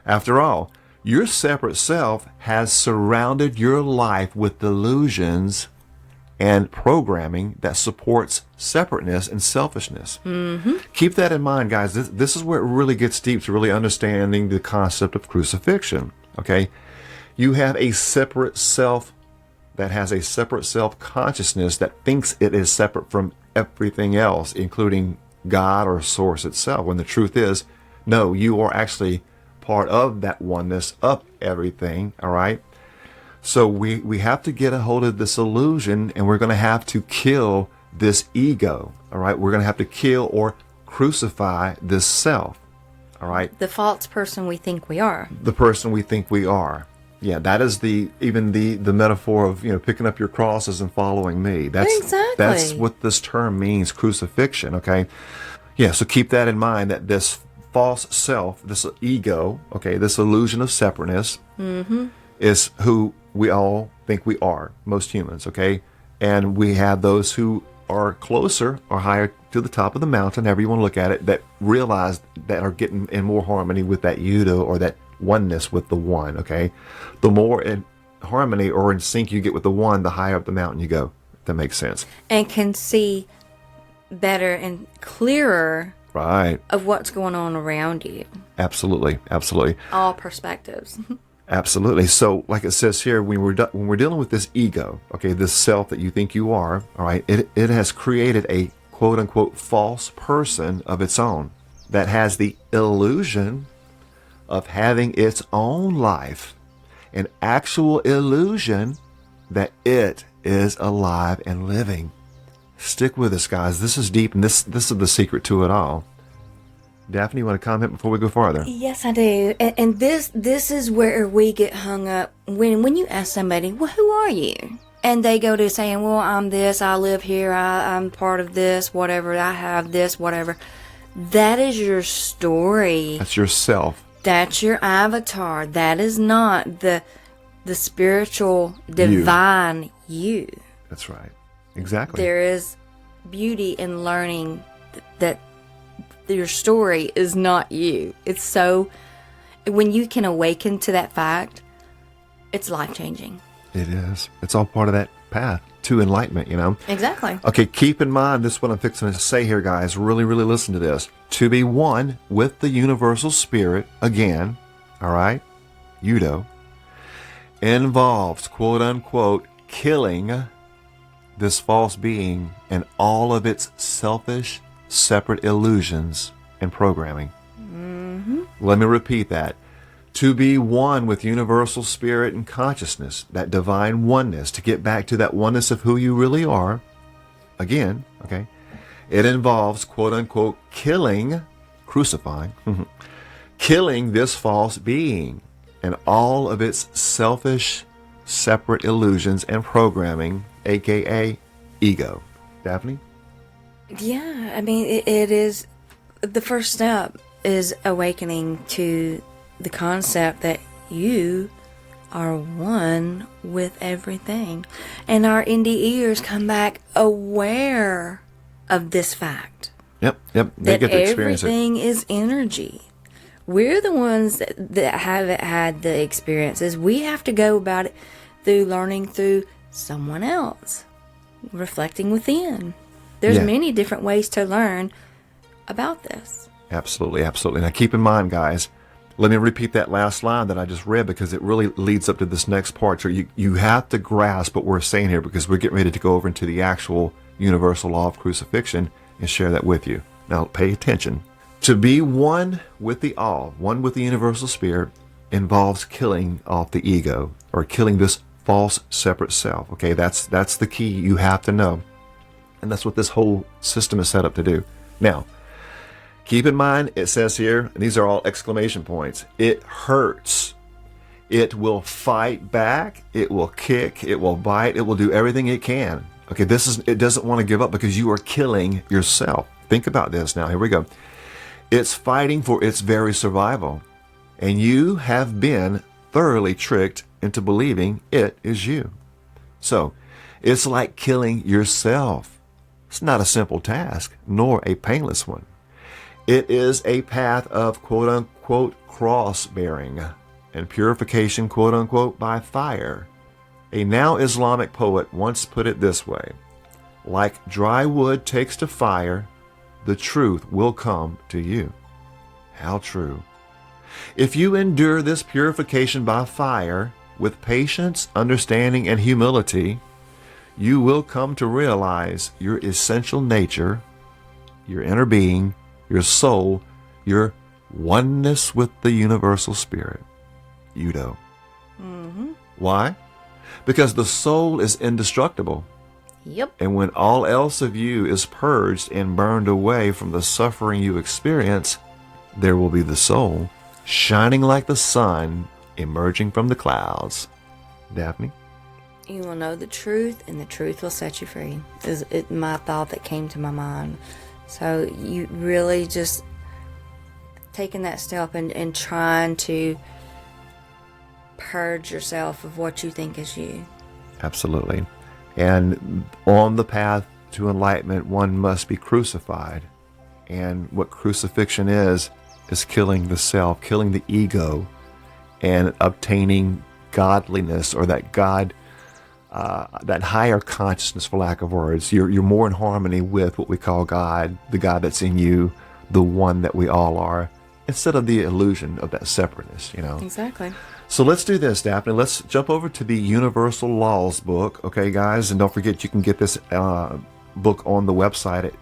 After all, your separate self has surrounded your life with delusions and programming that supports separateness and selfishness. Keep that in mind, guys. This is where it really gets deep to really understanding the concept of crucifixion. Okay? You have a separate self that has a separate self-consciousness that thinks it is separate from everything else, including God or Source itself, when the truth is, no, you are actually part of that oneness of everything, all right? So we have to get a hold of this illusion, and we're going to have to kill this ego, all right? We're going to have to kill or crucify this self, all right? The false person we think we are. The person we think we are. Yeah, that is even the metaphor of, picking up your crosses and following me. Exactly. That's what this term means, crucifixion, okay? Yeah, so keep that in mind, that this false self, this ego, okay, this illusion of separateness is who we all think we are, most humans, okay? And we have those who are closer or higher to the top of the mountain, however you want to look at it, that realize that are getting in more harmony with that UDO or that oneness with the one, okay? The more in harmony or in sync you get with the one, the higher up the mountain you go. If that makes sense. And can see better and clearer Right. of what's going on around you. Absolutely. Absolutely. All perspectives. Absolutely. So, like it says here, when we're dealing with this ego, okay, this self that you think you are, all right, it has created a quote-unquote false person of its own that has the illusion of having its own life, an actual illusion that it is alive and living. Stick with us, guys. This is deep, and this is the secret to it all. Daphne, you want to comment before we go farther? Yes, I do. And this is where we get hung up. When you ask somebody, well, who are you? And they go to saying, well, I'm this, I live here, I'm part of this, whatever, I have this, whatever. That is your story. That's yourself. That's your avatar. That is not the spiritual, divine you. That's right. Exactly. There is beauty in learning that your story is not you. It's so, when you can awaken to that fact, it's life-changing. It is. It's all part of that path to enlightenment, Exactly. Okay, keep in mind this is what I'm fixing to say here, guys. Really, really listen to this. To be one with the Universal Spirit, again, all right, UDO, involves, quote unquote, killing this false being and all of its selfish, separate illusions and programming. Let me repeat that. To be one with Universal Spirit and consciousness, that divine oneness, to get back to that oneness of who you really are, again, okay, it involves, quote unquote, crucifying, killing this false being and all of its selfish, separate illusions and programming, aka ego. Daphne? Yeah, I mean, it is, the first step is awakening to the concept that you are one with everything. And our NDEers come back aware of this fact. Yep. They get to experience it. Everything is energy. We're the ones that haven't had the experiences. We have to go about it through learning through someone else, reflecting within. There's many different ways to learn about this. Absolutely. Now keep in mind, guys, let me repeat that last line that I just read because it really leads up to this next part. So you have to grasp what we're saying here because we're getting ready to go over into the actual universal law of crucifixion and share that with you. Now pay attention. To be one with the all, one with the Universal Spirit, involves killing off the ego or killing this false separate self. Okay, that's the key you have to know. And that's what this whole system is set up to do. Now, keep in mind, it says here, and these are all exclamation points, it hurts. It will fight back. It will kick. It will bite. It will do everything it can. Okay, it doesn't want to give up because you are killing yourself. Think about this now. Here we go. It's fighting for its very survival. And you have been thoroughly tricked into believing it is you. So, it's like killing yourself. It's not a simple task, nor a painless one. It is a path of quote-unquote cross-bearing and purification, quote-unquote, by fire. A now Islamic poet once put it this way: like dry wood takes to fire, the truth will come to you. How true. If you endure this purification by fire with patience, understanding, and humility, you will come to realize your essential nature, your inner being, your soul, your oneness with the Universal Spirit, UDO. Why? Because the soul is indestructible. Yep. And when all else of you is purged and burned away from the suffering you experience, there will be the soul shining like the sun emerging from the clouds. Daphne? You will know the truth, and the truth will set you free. Is my thought that came to my mind. So you really just taking that step and trying to purge yourself of what you think is you. Absolutely. And on the path to enlightenment, one must be crucified. And what crucifixion is killing the self, killing the ego, and obtaining godliness, or that God, that higher consciousness, for lack of words. You're more in harmony with what we call God, the God that's in you, the one that we all are, instead of the illusion of that separateness, Exactly. So let's do this, Daphne. Let's jump over to the Universal Laws book, okay, guys? And don't forget, you can get this book on the website at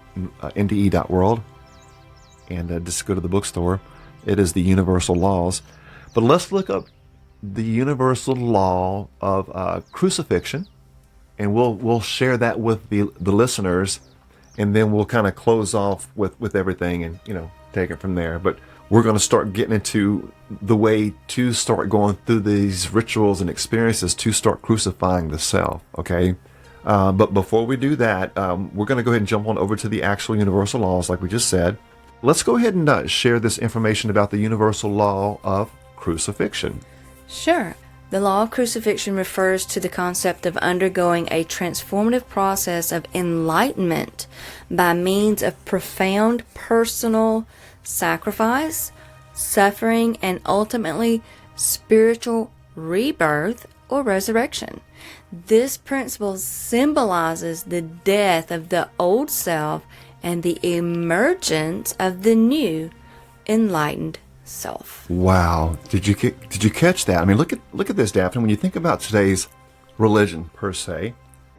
NDE WORLD. And just go to the bookstore. It is the Universal Laws. But let's look up the universal law of crucifixion, and we'll share that with the listeners, and then we'll kind of close off with everything and take it from there. But we're going to start getting into the way to start going through these rituals and experiences to start crucifying the self, okay? But before we do that, we're going to go ahead and jump on over to the actual universal laws, like we just said. Let's go ahead and share this information about the universal law of crucifixion. Sure. The law of crucifixion refers to the concept of undergoing a transformative process of enlightenment by means of profound personal sacrifice, suffering, and ultimately spiritual rebirth or resurrection. This principle symbolizes the death of the old self and the emergence of the new enlightened self. Wow. Did you catch that? I mean, look at this, Daphne. When you think about today's religion per se,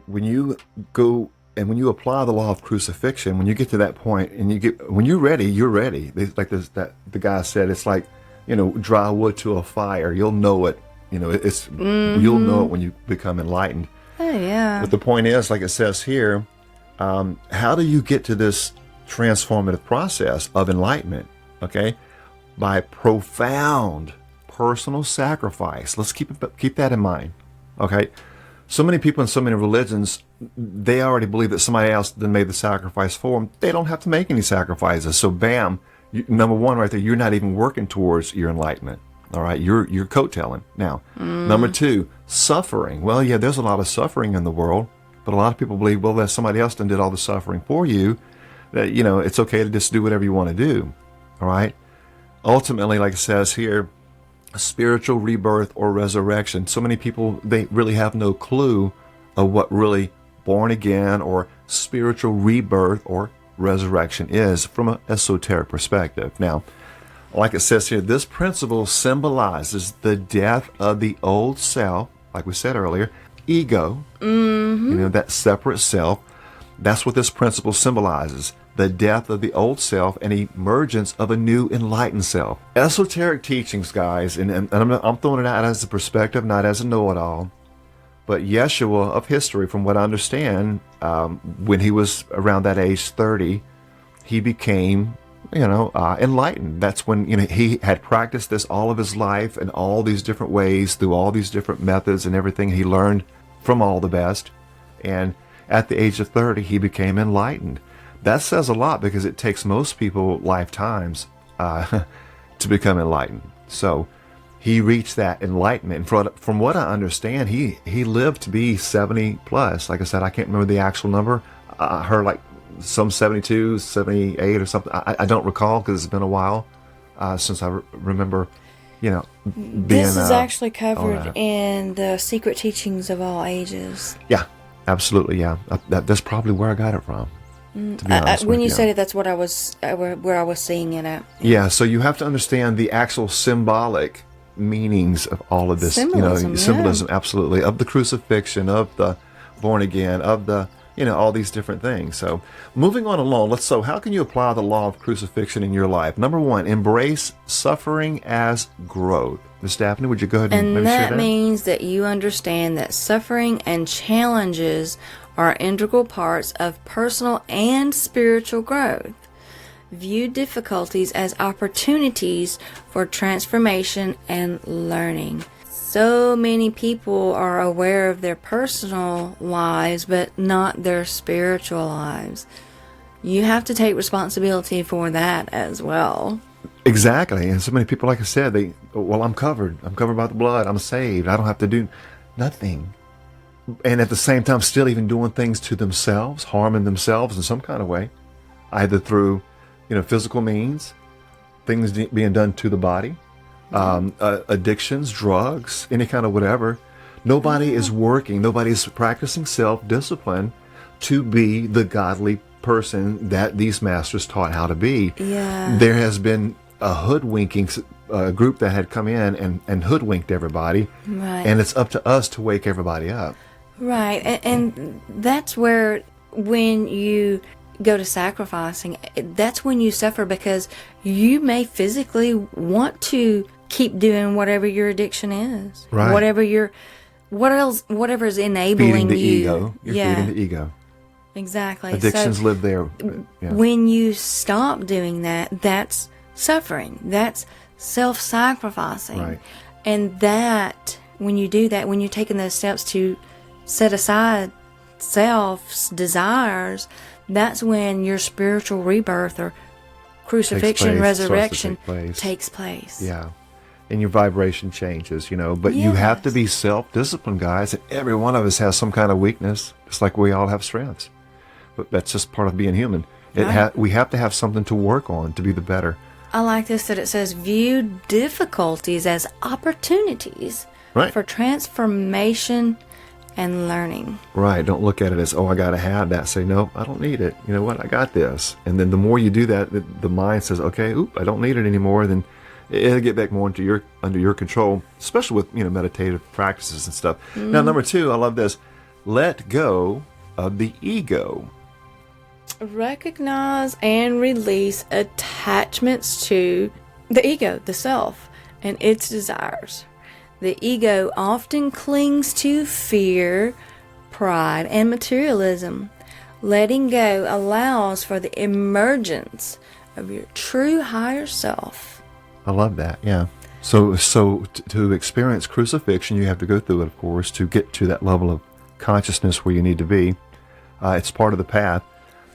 when you go and when you apply the law of crucifixion, when you get to that point and when you're ready, you're ready. Like the guy said, it's like, dry wood to a fire. You'll know it. You'll know it when you become enlightened. Oh yeah. But the point is, like it says here, how do you get to this transformative process of enlightenment? Okay, by profound personal sacrifice. Let's keep that in mind. Okay, so many people in so many religions, they already believe that somebody else then made the sacrifice for them. They don't have to make any sacrifices. So bam, number one right there, you're not even working towards your enlightenment. All right, you're coattailing. Now, number two, suffering. Well, yeah, there's a lot of suffering in the world, but a lot of people believe, well, that somebody else done did all the suffering for you, that, it's okay to just do whatever you want to do. All right? Ultimately, like it says here, spiritual rebirth or resurrection. So many people, they really have no clue of what really born again or spiritual rebirth or resurrection is from an esoteric perspective. Now, like it says here, this principle symbolizes the death of the old self, like we said earlier, ego, that separate self. That's what this principle symbolizes. The death of the old self and emergence of a new enlightened self. Esoteric teachings, guys, and I'm throwing it out as a perspective, not as a know-it-all, but Yeshua of history, from what I understand, when he was around that age, 30, he became, enlightened. That's when, he had practiced this all of his life in all these different ways, through all these different methods and everything. He learned from all the best. And at the age of 30, he became enlightened. That says a lot, because it takes most people lifetimes to become enlightened. So he reached that enlightenment. And from what I understand, he lived to be 70 plus. Like I said, I can't remember the actual number. I heard like some 72, 78 or something. I don't recall because it's been a while since I remember, being. This is actually covered that. in the Secret Teachings of All Ages. Yeah, absolutely. Yeah, that's probably where I got it from. To be honest When with you said it, that's what where I was seeing it at. Yeah, so you have to understand the actual symbolic meanings of all of this. Symbolism, Symbolism, absolutely, of the crucifixion, of the born again, of the all these different things. So moving on along, so how can you apply the law of crucifixion in your life? Number one, embrace suffering as growth. Miss Daphne, would you go ahead and maybe share that? And that means that you understand that suffering and challenges are integral parts of personal and spiritual growth. View difficulties as opportunities for transformation and learning. So many people are aware of their personal lives, but not their spiritual lives. You have to take responsibility for that as well. Exactly. And so many people, like I said, I'm covered. I'm covered by the blood. I'm saved. I don't have to do nothing. And at the same time, still even doing things to themselves, harming themselves in some kind of way, either through, physical means, things being done to the body, addictions, drugs, any kind of whatever. Nobody is working. Nobody's practicing self-discipline to be the godly person that these masters taught how to be. Yeah. There has been a hoodwinking group that had come in and hoodwinked everybody. Right. And it's up to us to wake everybody up. Right. And that's where, when you go to sacrificing, that's when you suffer, because you may physically want to keep doing whatever your addiction is. Right. Whatever is enabling Feeding the you. ego. You're feeding the ego. Exactly. Addictions live there. Yeah. When you stop doing that, that's suffering. That's self-sacrificing. Right. And that, when you do that, when you're taking those steps to set aside self's desires, that's when your spiritual rebirth or crucifixion, resurrection takes place. Yeah. And your vibration changes, But you have to be self-disciplined, guys. And every one of us has some kind of weakness, just like we all have strengths. But that's just part of being human. We have to have something to work on to be the better. I like this, that it says, view difficulties as opportunities for transformation and learning. Right. Don't look at it as, I got to have that. Say, no, I don't need it. You know what? I got this. And then the more you do that, the mind says, okay, I don't need it anymore. Then it'll get back more under your control, especially with, meditative practices and stuff. Now, number two, I love this. Let go of the ego. Recognize and release attachments to the ego, the self, and its desires. The ego often clings to fear, pride, and materialism. Letting go allows for the emergence of your true higher self. I love that, yeah. So to experience crucifixion, you have to go through it, of course, to get to that level of consciousness where you need to be. It's part of the path.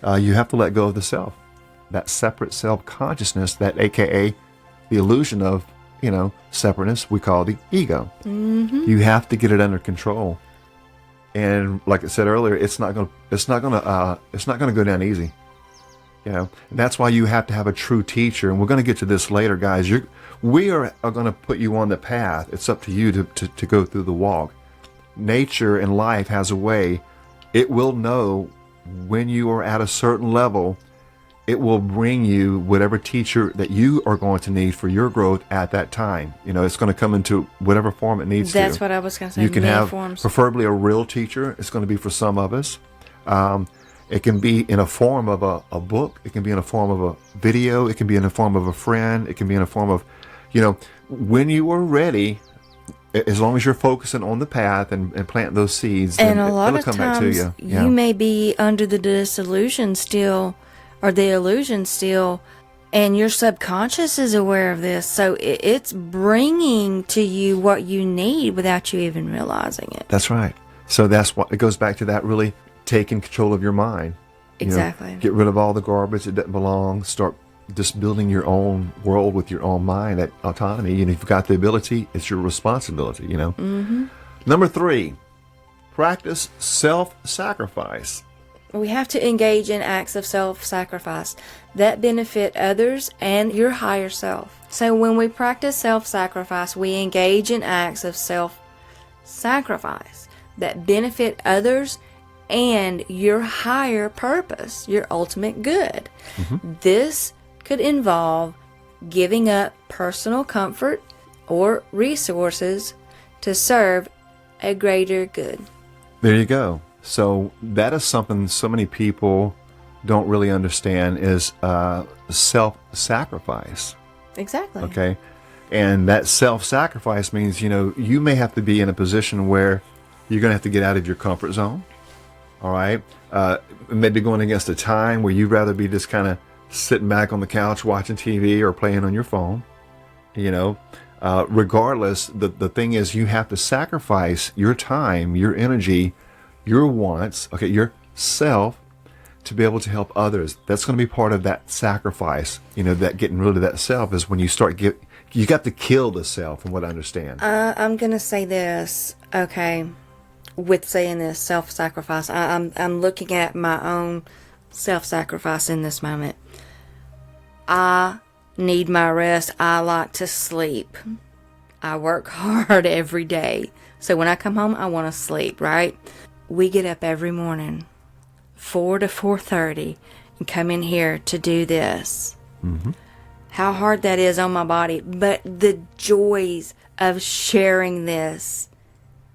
You have to let go of the self, that separate self-consciousness, that AKA the illusion of, separateness we call the ego. Mm-hmm. You have to get it under control. And like I said earlier, it's not going to go down easy. And that's why you have to have a true teacher. And we're going to get to this later, guys. We are going to put you on the path. It's up to you to go through the walk. Nature and life has a way. It will know when you are at a certain level. It will bring you whatever teacher that you are going to need for your growth at that time. It's going to come into whatever form it needs to. That's what I was going to say. You can have forms. Preferably a real teacher. It's going to be for some of us. It can be in a form of a book. It can be in a form of a video. It can be in a form of a friend. It can be in a form of, when you are ready, as long as you're focusing on the path and planting those seeds, then and a lot it'll of come times, back to you. Yeah. You may be under the disillusion still, or the illusion still, and your subconscious is aware of this. So it's bringing to you what you need without you even realizing it. That's right. So that's what it goes back to, that really taking control of your mind. Exactly. Get rid of all the garbage that doesn't belong. Start just building your own world with your own mind, that autonomy. If you've got the ability, it's your responsibility, Mm-hmm. Number 3, practice self-sacrifice. We have to engage in acts of self-sacrifice that benefit others and your higher self. So when we practice self-sacrifice, we engage in acts of self-sacrifice that benefit others and your higher purpose, your ultimate good. This could involve giving up personal comfort or resources to serve a greater good. There you go. So that is something so many people don't really understand is self-sacrifice. Exactly. Okay. And that self-sacrifice means, you may have to be in a position where you're going to have to get out of your comfort zone. All right. Maybe going against a time where you'd rather be just kind of sitting back on the couch watching TV or playing on your phone. Regardless, the thing is you have to sacrifice your time, your energy, your wants, okay, yourself to be able to help others. That's going to be part of that sacrifice. That getting rid of that self is when you start you got to kill the self, from what I understand. I'm going to say this, okay, with saying this, self-sacrifice. I'm looking at my own self-sacrifice in this moment. I need my rest. I like to sleep. I work hard every day. So when I come home, I want to sleep, right? We get up every morning, 4 to 4:30, and come in here to do this. How hard that is on my body. But the joys of sharing this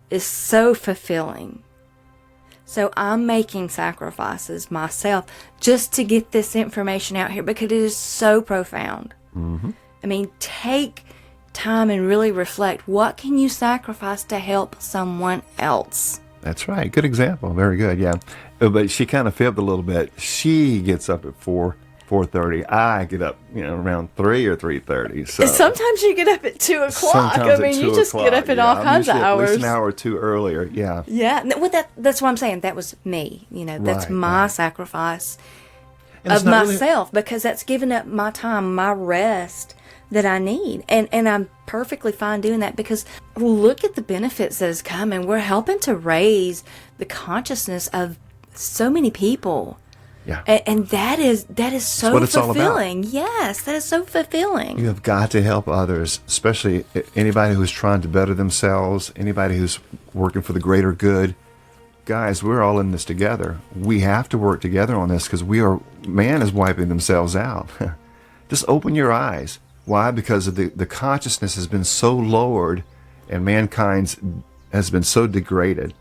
is so fulfilling. So I'm making sacrifices myself just to get this information out here because it is so profound. I mean, take time and really reflect. What can you sacrifice to help someone else? That's right. Good example. Very good. Yeah. But she kind of fibbed a little bit. She gets up at 4:30. I get up, around 3 or 3:30. So sometimes you get up at 2 o'clock. I mean, you just get up at all kinds of hours. At least an hour or two earlier. Yeah. Yeah. Well, that's what I'm saying. That was me. That's my sacrifice of myself because that's giving up my time, my rest that I need. And I'm perfectly fine doing that because look at the benefits that is coming. We're helping to raise the consciousness of so many people. Yeah. And that is so fulfilling. Yes, that is so fulfilling. You have got to help others, especially anybody who's trying to better themselves, anybody who's working for the greater good. Guys, we're all in this together. We have to work together on this because man is wiping themselves out. Just open your eyes. Why? Because of the consciousness has been so lowered and mankind's has been so degraded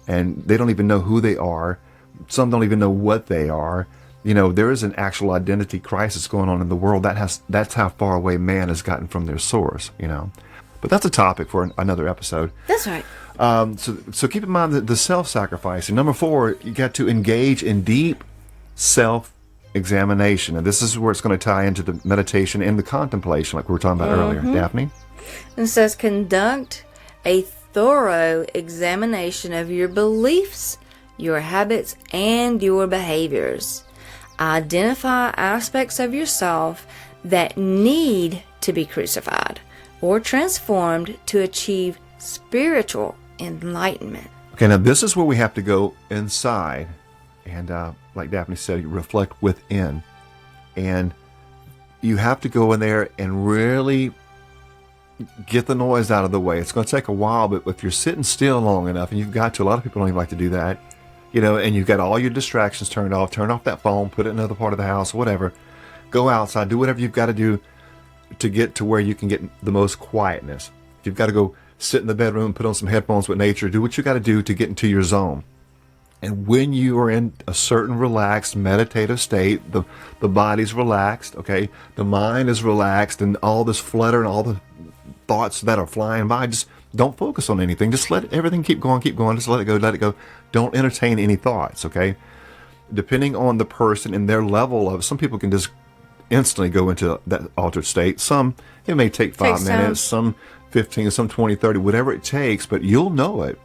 and they don't even know who they are. Some don't even know what they are. There is an actual identity crisis going on in the world. That's how far away man has gotten from their source, But that's a topic for another episode. That's right. So keep in mind the self-sacrifice. And number 4, you got to engage in deep self-examination. And this is where it's going to tie into the meditation and the contemplation like we were talking about earlier. Daphne? It says conduct a thorough examination of your beliefs, your habits, and your behaviors. Identify aspects of yourself that need to be crucified or transformed to achieve spiritual enlightenment. Okay, now this is where we have to go inside and, like Daphne said, reflect within. And you have to go in there and really get the noise out of the way. It's going to take a while, but if you're sitting still long enough, and you've got to, a lot of people don't even like to do that, and you've got all your distractions turned off, turn off that phone, put it in another part of the house, whatever. Go outside, do whatever you've got to do to get to where you can get the most quietness. If you've got to go sit in the bedroom, put on some headphones with nature, do what you got to do to get into your zone. And when you are in a certain relaxed, meditative state, the body's relaxed, okay? The mind is relaxed, and all this flutter and all the thoughts that are flying by, just don't focus on anything. Just let everything keep going. Just let it go. Don't entertain any thoughts, okay? Depending on the person and their level of, some people can just instantly go into that altered state. Some, it may take 5 minutes, some 15, some 20, 30, whatever it takes, but you'll know it.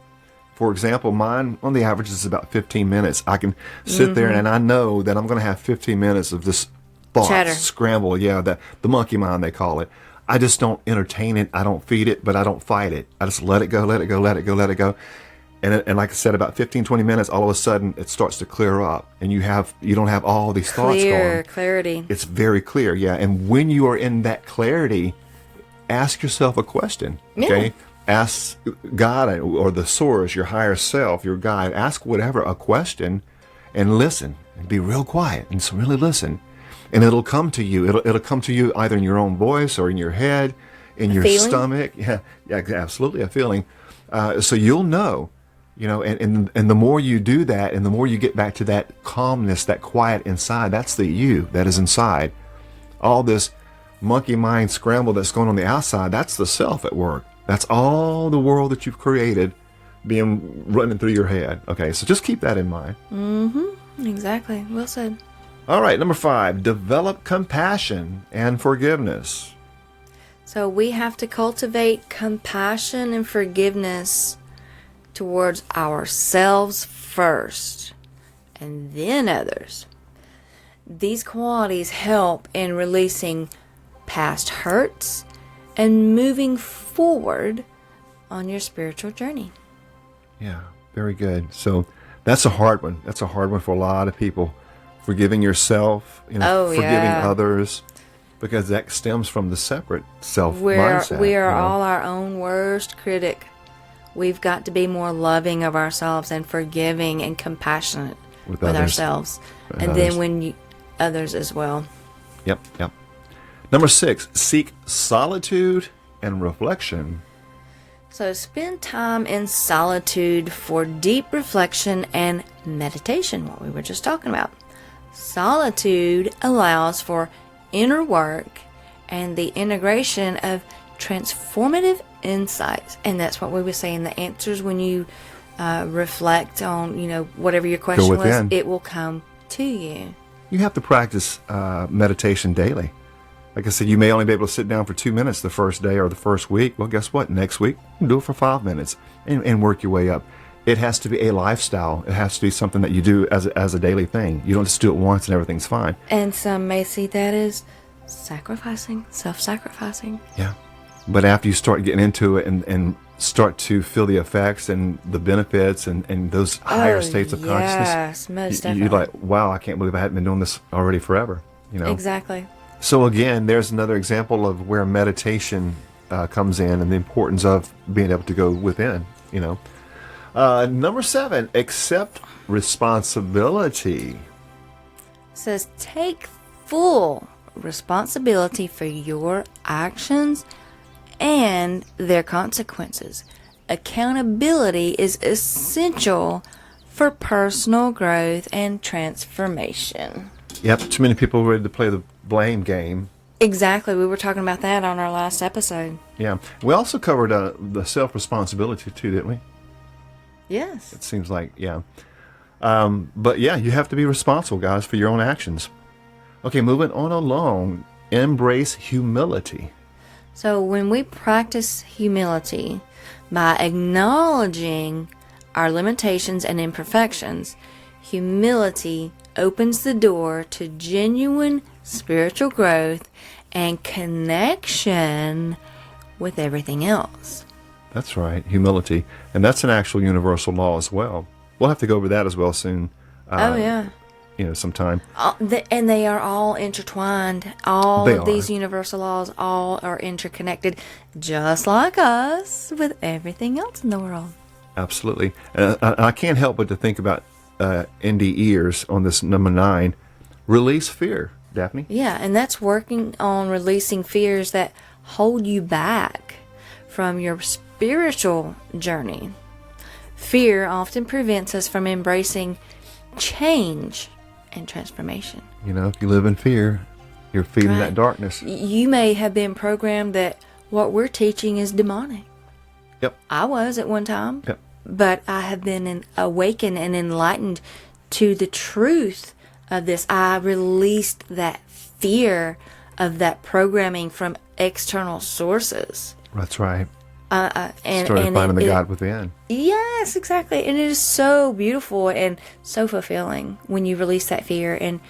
For example, mine, on the average, is about 15 minutes. I can sit there and I know that I'm going to have 15 minutes of this thoughts, chatter, scramble, the monkey mind, they call it. I just don't entertain it. I don't feed it, but I don't fight it. I just let it go. And like I said, about 15, 20 minutes, all of a sudden it starts to clear up, and you don't have all these thoughts going. Clarity. It's very clear, yeah. And when you are in that clarity, ask yourself a question, okay? Yeah. Ask God or the source, your higher self, your guide, ask whatever, a question, and listen, and be real quiet, and so really listen. And it'll come to you. It'll come to you either in your own voice or in your head, in your stomach. Yeah, absolutely, a feeling. So you'll know. And the more you do that, and the more you get back to that calmness, that quiet inside, that's the you that is inside. All this monkey mind scramble that's going on the outside, that's the self at work. That's all the world that you've created running through your head. Okay, so just keep that in mind. Mm-hmm. Exactly. Well said. All right, number 5, develop compassion and forgiveness. So we have to cultivate compassion and forgiveness towards ourselves first, and then others. These qualities help in releasing past hurts and moving forward on your spiritual journey. Yeah, very good. So that's a hard one. That's a hard one for a lot of people. Forgiving yourself, forgiving others, because that stems from the separate self mindset. We are all our own worst critic. We've got to be more loving of ourselves and forgiving and compassionate with ourselves. And then others as well. Yep. Number 6, seek solitude and reflection. So spend time in solitude for deep reflection and meditation, what we were just talking about. Solitude allows for inner work and the integration of transformative insights. And that's what we were saying, the answers when you reflect on, whatever your question was, it will come to you. You have to practice meditation daily. Like I said, you may only be able to sit down for 2 minutes the first day or the first week. Well, guess what? Next week, you can do it for 5 minutes and work your way up. It has to be a lifestyle. It has to be something that you do as a daily thing. You don't just do it once and everything's fine. And some may see that as self-sacrificing. Yeah. But after you start getting into it and start to feel the effects and the benefits and those higher states of consciousness, yes, most definitely. You're like, wow, I can't believe I haven't been doing this already forever. Exactly. So again, there's another example of where meditation comes in and the importance of being able to go within, Number 7, accept responsibility. It says take full responsibility for your actions and their consequences. Accountability is essential for personal growth and transformation. Yep, too many people are ready to play the blame game. Exactly. We were talking about that on our last episode. Yeah. We also covered the self-responsibility too, didn't we? Yes. It seems like, yeah. But yeah, you have to be responsible, guys, for your own actions. Okay, moving on along, embrace humility. So when we practice humility by acknowledging our limitations and imperfections, humility opens the door to genuine spiritual growth and connection with everything else. That's right, humility. And that's an actual universal law as well. We'll have to go over that as well soon. Sometime. And they are all intertwined. These universal laws all are interconnected, just like us with everything else in the world. Absolutely. I can't help but to think about NDEers on this number 9. Release fear, Daphne. Yeah, and that's working on releasing fears that hold you back from your spiritual journey. Fear often prevents us from embracing change and transformation. If you live in fear, you're feeding that darkness. You may have been programmed that what we're teaching is demonic. Yep. I was at one time. Yep. But I have been awakened and enlightened to the truth of this. I released that fear of that programming from external sources. That's right. And finding the God within. Yes, exactly. And it is so beautiful and so fulfilling when you release that fear and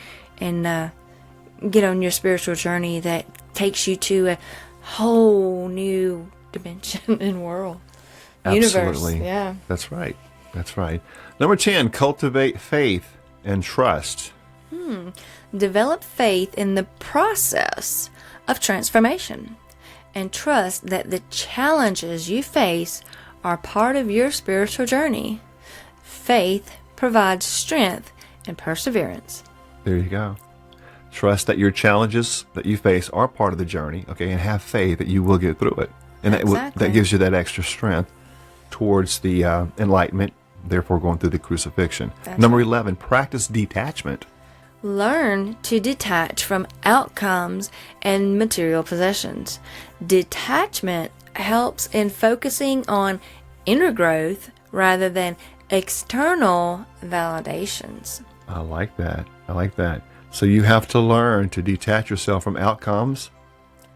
get on your spiritual journey that takes you to a whole new dimension and world. Absolutely. Universe. Yeah. That's right. That's right. Number 10, cultivate faith and trust. Develop faith in the process of transformation and trust that the challenges you face are part of your spiritual journey. Faith provides strength and perseverance. There you go. Trust that your challenges that you face are part of the journey, okay, and have faith that you will get through it. And that gives you that extra strength towards the enlightenment, therefore going through the crucifixion. Number 11, practice detachment. Learn to detach from outcomes and material possessions. Detachment helps in focusing on inner growth rather than external validations. I like that. So you have to learn to detach yourself from outcomes.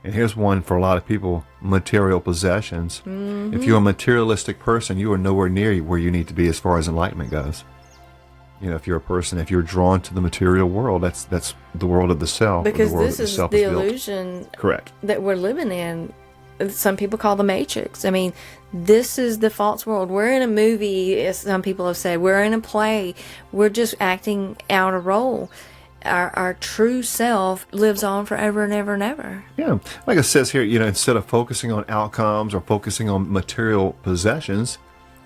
And here's one for a lot of people, material possessions. If you're a materialistic person, you are nowhere near where you need to be as far as enlightenment goes. If you're a person, if you're drawn to the material world, that's the world of the self. Because the world this that is self the built. illusion Correct. that we're living in. Some people call the Matrix. I mean, this is the false world. We're in a movie, as some people have said. We're in a play. We're just acting out a role. Our true self lives on forever and ever and ever. Yeah. Like it says here, instead of focusing on outcomes or focusing on material possessions,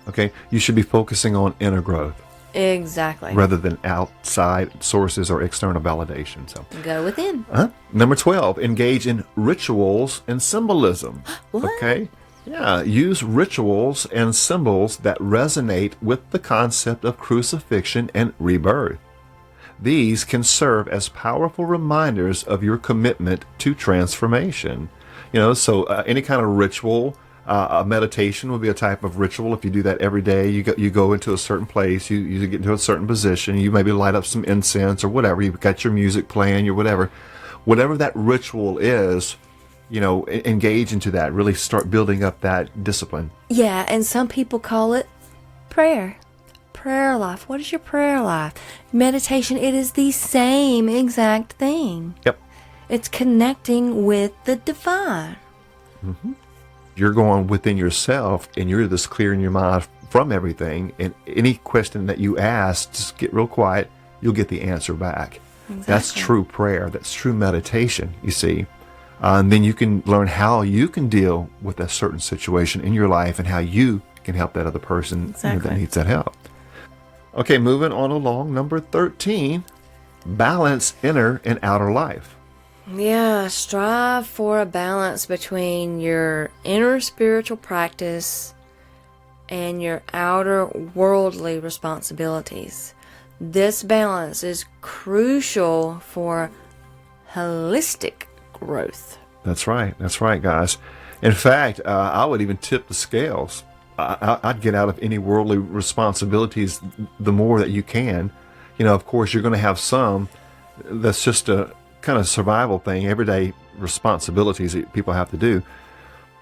okay, you should be focusing on inner growth. Exactly. Rather than outside sources or external validation. So go within. Number 12, engage in rituals and symbolism. What? Okay. Yeah. Use rituals and symbols that resonate with the concept of crucifixion and rebirth. These can serve as powerful reminders of your commitment to transformation. So any kind of ritual, a meditation would be a type of ritual. If you do that every day, you go into a certain place, you get into a certain position, you maybe light up some incense or whatever, you've got your music playing or whatever that ritual is, engage into that, really start building up that discipline. Yeah, and some people call it prayer life. What is your prayer life? Meditation, it is the same exact thing. Yep. It's connecting with the divine. You're going within yourself and you're just clearing your mind from everything, and any question that you ask, just get real quiet, you'll get the answer back. Exactly. That's true prayer. That's true meditation, you see. And then you can learn how you can deal with a certain situation in your life and how you can help that other person that needs that help. Okay, moving on along. Number 13, balance inner and outer life. Yeah, strive for a balance between your inner spiritual practice and your outer worldly responsibilities. This balance is crucial for holistic growth. That's right, guys. In fact, I would even tip the scales. I'd get out of any worldly responsibilities the more that you can. Of course, you're going to have some that's just a kind of survival thing, everyday responsibilities that people have to do.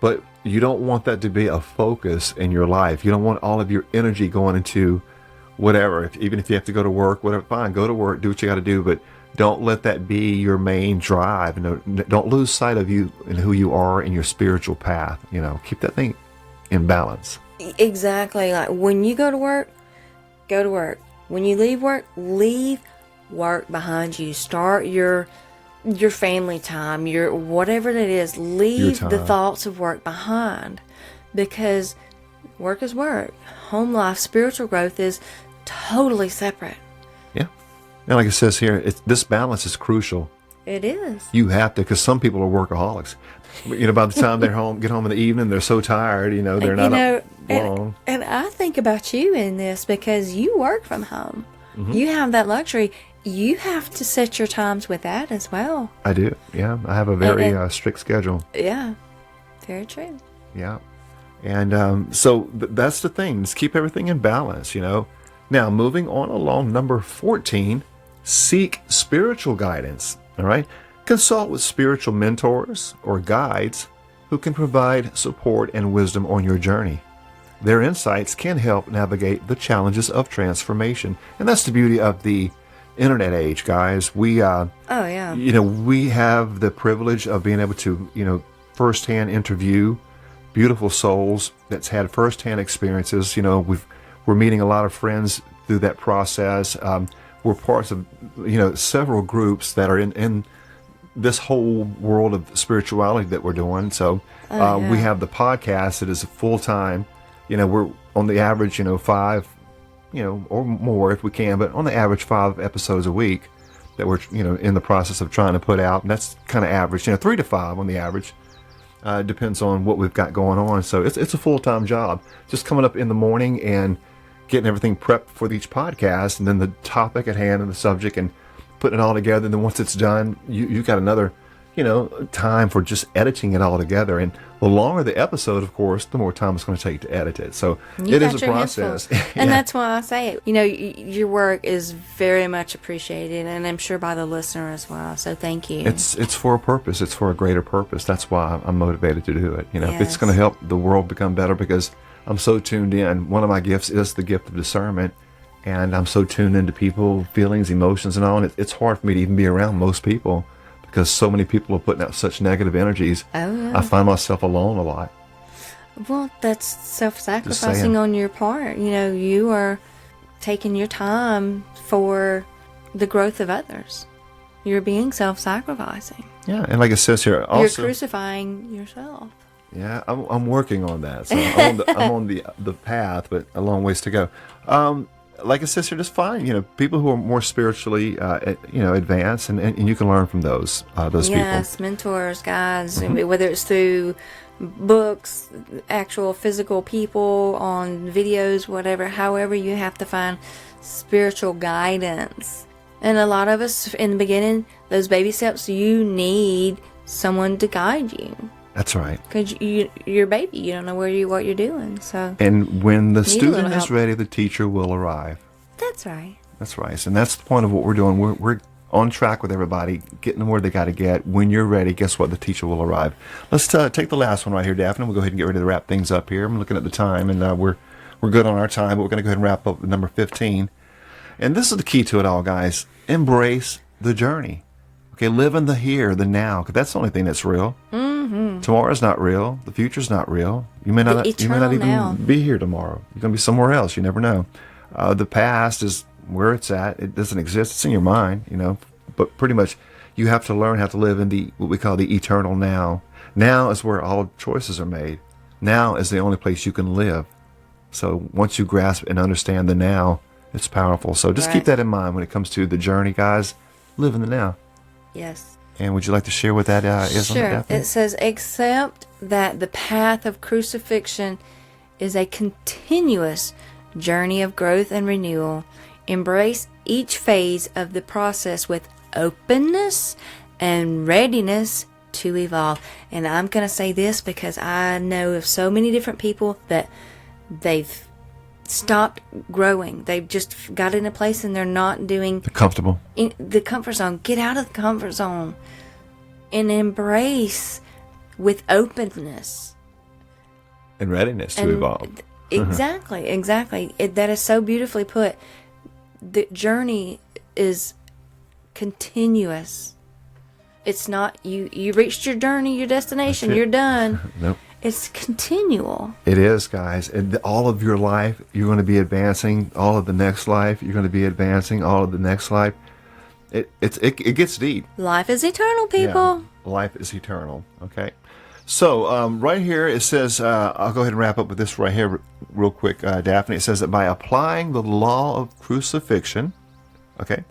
But you don't want that to be a focus in your life. You don't want all of your energy going into whatever. Even if you have to go to work, whatever, fine, go to work, do what you got to do. But don't let that be your main drive. Don't lose sight of you and who you are in your spiritual path. Keep that thing in balance. Exactly. Like when you go to work, go to work. When you leave work behind you. Start your family time, your whatever it is. Leave the thoughts of work behind, because work is work. Home life, spiritual growth is totally separate. Yeah. And like it says here, this balance is crucial. It is. You have to, because some people are workaholics. By the time they get home in the evening, they're so tired, they're not up long. And I think about you in this because you work from home. You have that luxury. You have to set your times with that as well. I do, yeah. I have a very strict schedule. Yeah, very true. Yeah. And so that's the thing. Just keep everything in balance, Now, moving on along, number 14, seek spiritual guidance, all right? Consult with spiritual mentors or guides who can provide support and wisdom on your journey. Their insights can help navigate the challenges of transformation. And that's the beauty of the internet age, guys. We, we have the privilege of being able to, firsthand interview beautiful souls that's had firsthand experiences. We're meeting a lot of friends through that process. We're parts of, several groups that are in this whole world of spirituality that we're doing. So we have the podcast that is full time. We're on the average, 5, or more if we can, but on the average 5 episodes a week that we're, in the process of trying to put out. And that's kind of average, 3 to 5 on the average. Depends on what we've got going on. So it's a full-time job. Just coming up in the morning and getting everything prepped for each podcast, and then the topic at hand and the subject, and putting it all together. And then once it's done, you've got another, time for just editing it all together. And the longer the episode, of course, the more time it's going to take to edit it. So it is a process. And that's why I say it. Your work is very much appreciated, and I'm sure by the listener as well. So thank you. It's for a purpose. It's for a greater purpose. That's why I'm motivated to do it. Yes. It's going to help the world become better, because I'm so tuned in. One of my gifts is the gift of discernment, and I'm so tuned into people, feelings, emotions, and all. And it's hard for me to even be around most people, because so many people are putting out such negative energies. Oh, yeah. I find myself alone a lot. Well, that's self-sacrificing on your part. You are taking your time for the growth of others. You're being self-sacrificing. Yeah, and like it says here, also, you're crucifying yourself. Yeah, I'm working on that. So I'm on the path, but a long ways to go. Like it says here, just find people who are more spiritually advanced, and you can learn from those people. Yes, mentors, guides, whether it's through books, actual physical people, on videos, whatever. However, you have to find spiritual guidance. And a lot of us, in the beginning, those baby steps, you need someone to guide you. That's right. Because you're a baby. You don't know what you're doing. So. And when the student is ready, the teacher will arrive. That's right. That's right. And that's the point of what we're doing. We're on track with everybody, getting them where they got to get. When you're ready, guess what? The teacher will arrive. Let's take the last one right here, Daphne. We'll go ahead and get ready to wrap things up here. I'm looking at the time, and we're good on our time, but we're going to go ahead and wrap up with number 15. And this is the key to it all, guys. Embrace the journey. Okay, live in the here, the now, because that's the only thing that's real. Mm-hmm. Tomorrow's not real. The future's not real. You may not even now. be here tomorrow. You're going to be somewhere else. You never know. The past is where it's at. It doesn't exist. It's in your mind, But pretty much, you have to learn how to live in what we call the eternal now. Now is where all choices are made. Now is the only place you can live. So once you grasp and understand the now, it's powerful. So just keep that in mind when it comes to the journey, guys. Live in the now. Yes. And would you like to share what that is? Sure. On the Daphne? It says, accept that the path of crucifixion is a continuous journey of growth and renewal. Embrace each phase of the process with openness and readiness to evolve. And I'm going to say this because I know of so many different people that they've stopped growing. They've just got in a place and they're not doing the comfortable. In the comfort zone. Get out of the comfort zone and embrace with openness And readiness to evolve. Exactly. That is so beautifully put. The journey is continuous. It's not you reached your journey, your destination, you're done. Nope. It's continual. It is, guys. And all of your life, you're going to be advancing. All of the next life, you're going to be advancing. All of the next life. It gets deep. Life is eternal, people. Yeah, life is eternal. Okay. So right here it says, I'll go ahead and wrap up with this right here real quick, Daphne. It says that by applying the law of crucifixion, okay,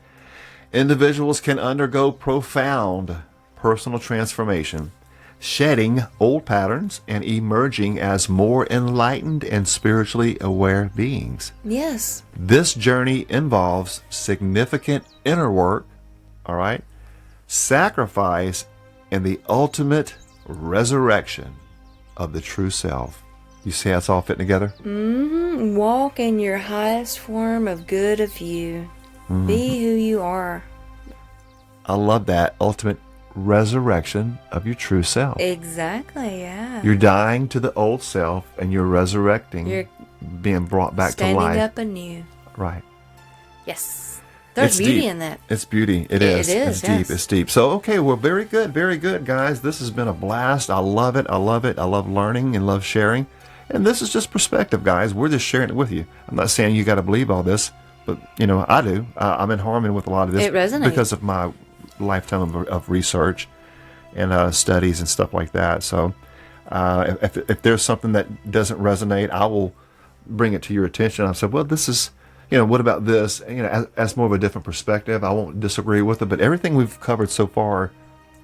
individuals can undergo profound personal transformation, shedding old patterns and emerging as more enlightened and spiritually aware beings. Yes. This journey involves significant inner work, all right, sacrifice, and the ultimate resurrection of the true self. You see how it's all fitting together? Mm-hmm. Walk in your highest form of good of you. Mm-hmm. Be who you are. I love that. Ultimate resurrection of your true self. Exactly, yeah. You're dying to the old self and you're resurrecting. You're being brought back to life. Standing up anew. Right. Yes. There's beauty deep. in that. It's beauty. It is. It's yes. deep. It's deep. So, okay, well, very good, guys. This has been a blast. I love it. I love learning and love sharing. And this is just perspective, guys. We're just sharing it with you. I'm not saying you got to believe all this, but, I do. I'm in harmony with a lot of this. It resonates. Because of my lifetime of research and studies and stuff like that. So if there's something that doesn't resonate, I will bring it to your attention. I said, well, this is, what about this? As more of a different perspective. I won't disagree with it, but everything we've covered so far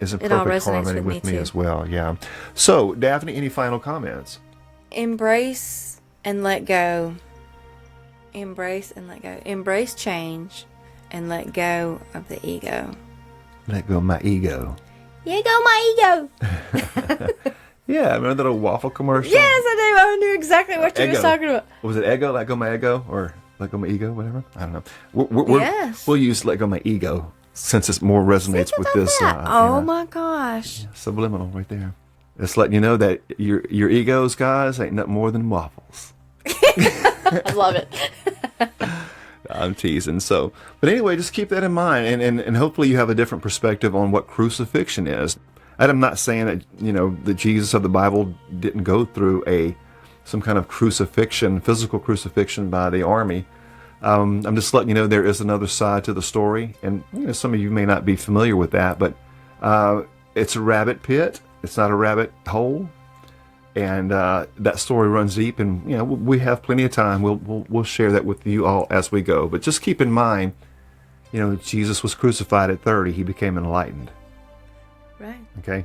is in perfect harmony with me as well. Yeah. So, Daphne, any final comments? Embrace and let go. Embrace and let go. Embrace change and let go of the ego. Let go of my ego. Yeah, go my ego. Yeah, remember that old waffle commercial? Yes, I do. I knew exactly what you were talking about. Was it ego? Let go my ego? Or let go my ego? Whatever? I don't know. Yes. We'll use let go my ego since it more resonates with this. Oh my gosh. Subliminal right there. It's letting you know that your egos, guys, ain't nothing more than waffles. I love it. I'm teasing. So, but anyway, just keep that in mind, and hopefully you have a different perspective on what crucifixion is. And I'm not saying that that Jesus of the Bible didn't go through some kind of crucifixion, physical crucifixion by the army. I'm just letting you know there is another side to the story, and some of you may not be familiar with that, but it's a rabbit pit. It's not a rabbit hole. And that story runs deep, and we have plenty of time. We'll share that with you all as we go. But just keep in mind, Jesus was crucified at 30. He became enlightened. Right. Okay.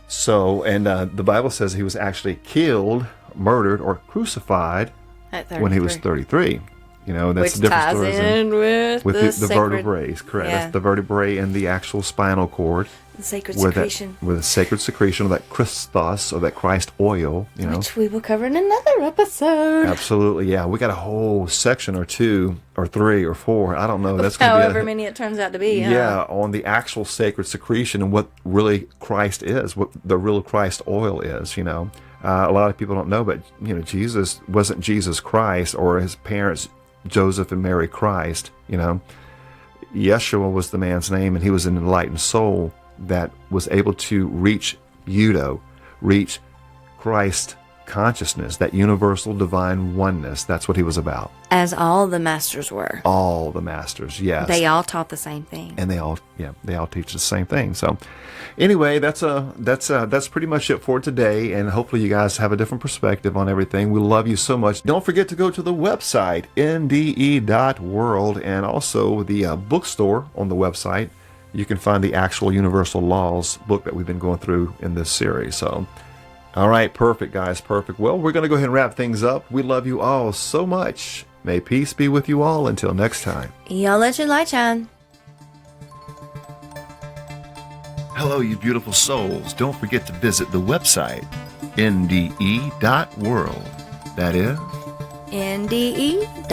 So, and the Bible says he was actually killed, murdered, or crucified at 33. when he was 33. That's Which the different ties stories in with the vertebrae. Correct. Yeah. That's the vertebrae and the actual spinal cord. The sacred secretion. With the sacred secretion of that Christos, or that Christ oil, Which we will cover in another episode. Absolutely, yeah. We got a whole section or 2 or 3 or 4. I don't know. That's gonna however many it turns out to be. Yeah, on the actual sacred secretion and what really Christ is, what the real Christ oil is. A lot of people don't know, but Jesus wasn't Jesus Christ or his parents Joseph and Mary Christ. Yeshua was the man's name, and he was an enlightened soul that was able to reach UDO, reach Christ consciousness, that universal divine oneness. That's what he was about. As all the masters were. All the masters, yes. They all taught the same thing. And they all teach the same thing. So anyway, that's pretty much it for today, and hopefully you guys have a different perspective on everything. We love you so much. Don't forget to go to the website, NDE.world, and also the bookstore on the website. You can find the actual Universal Laws book that we've been going through in this series. So, all right, perfect, guys, perfect. Well, we're going to go ahead and wrap things up. We love you all so much. May peace be with you all until next time. Y'all let your light shine. Hello, you beautiful souls. Don't forget to visit the website, NDE.world. That is NDE.world.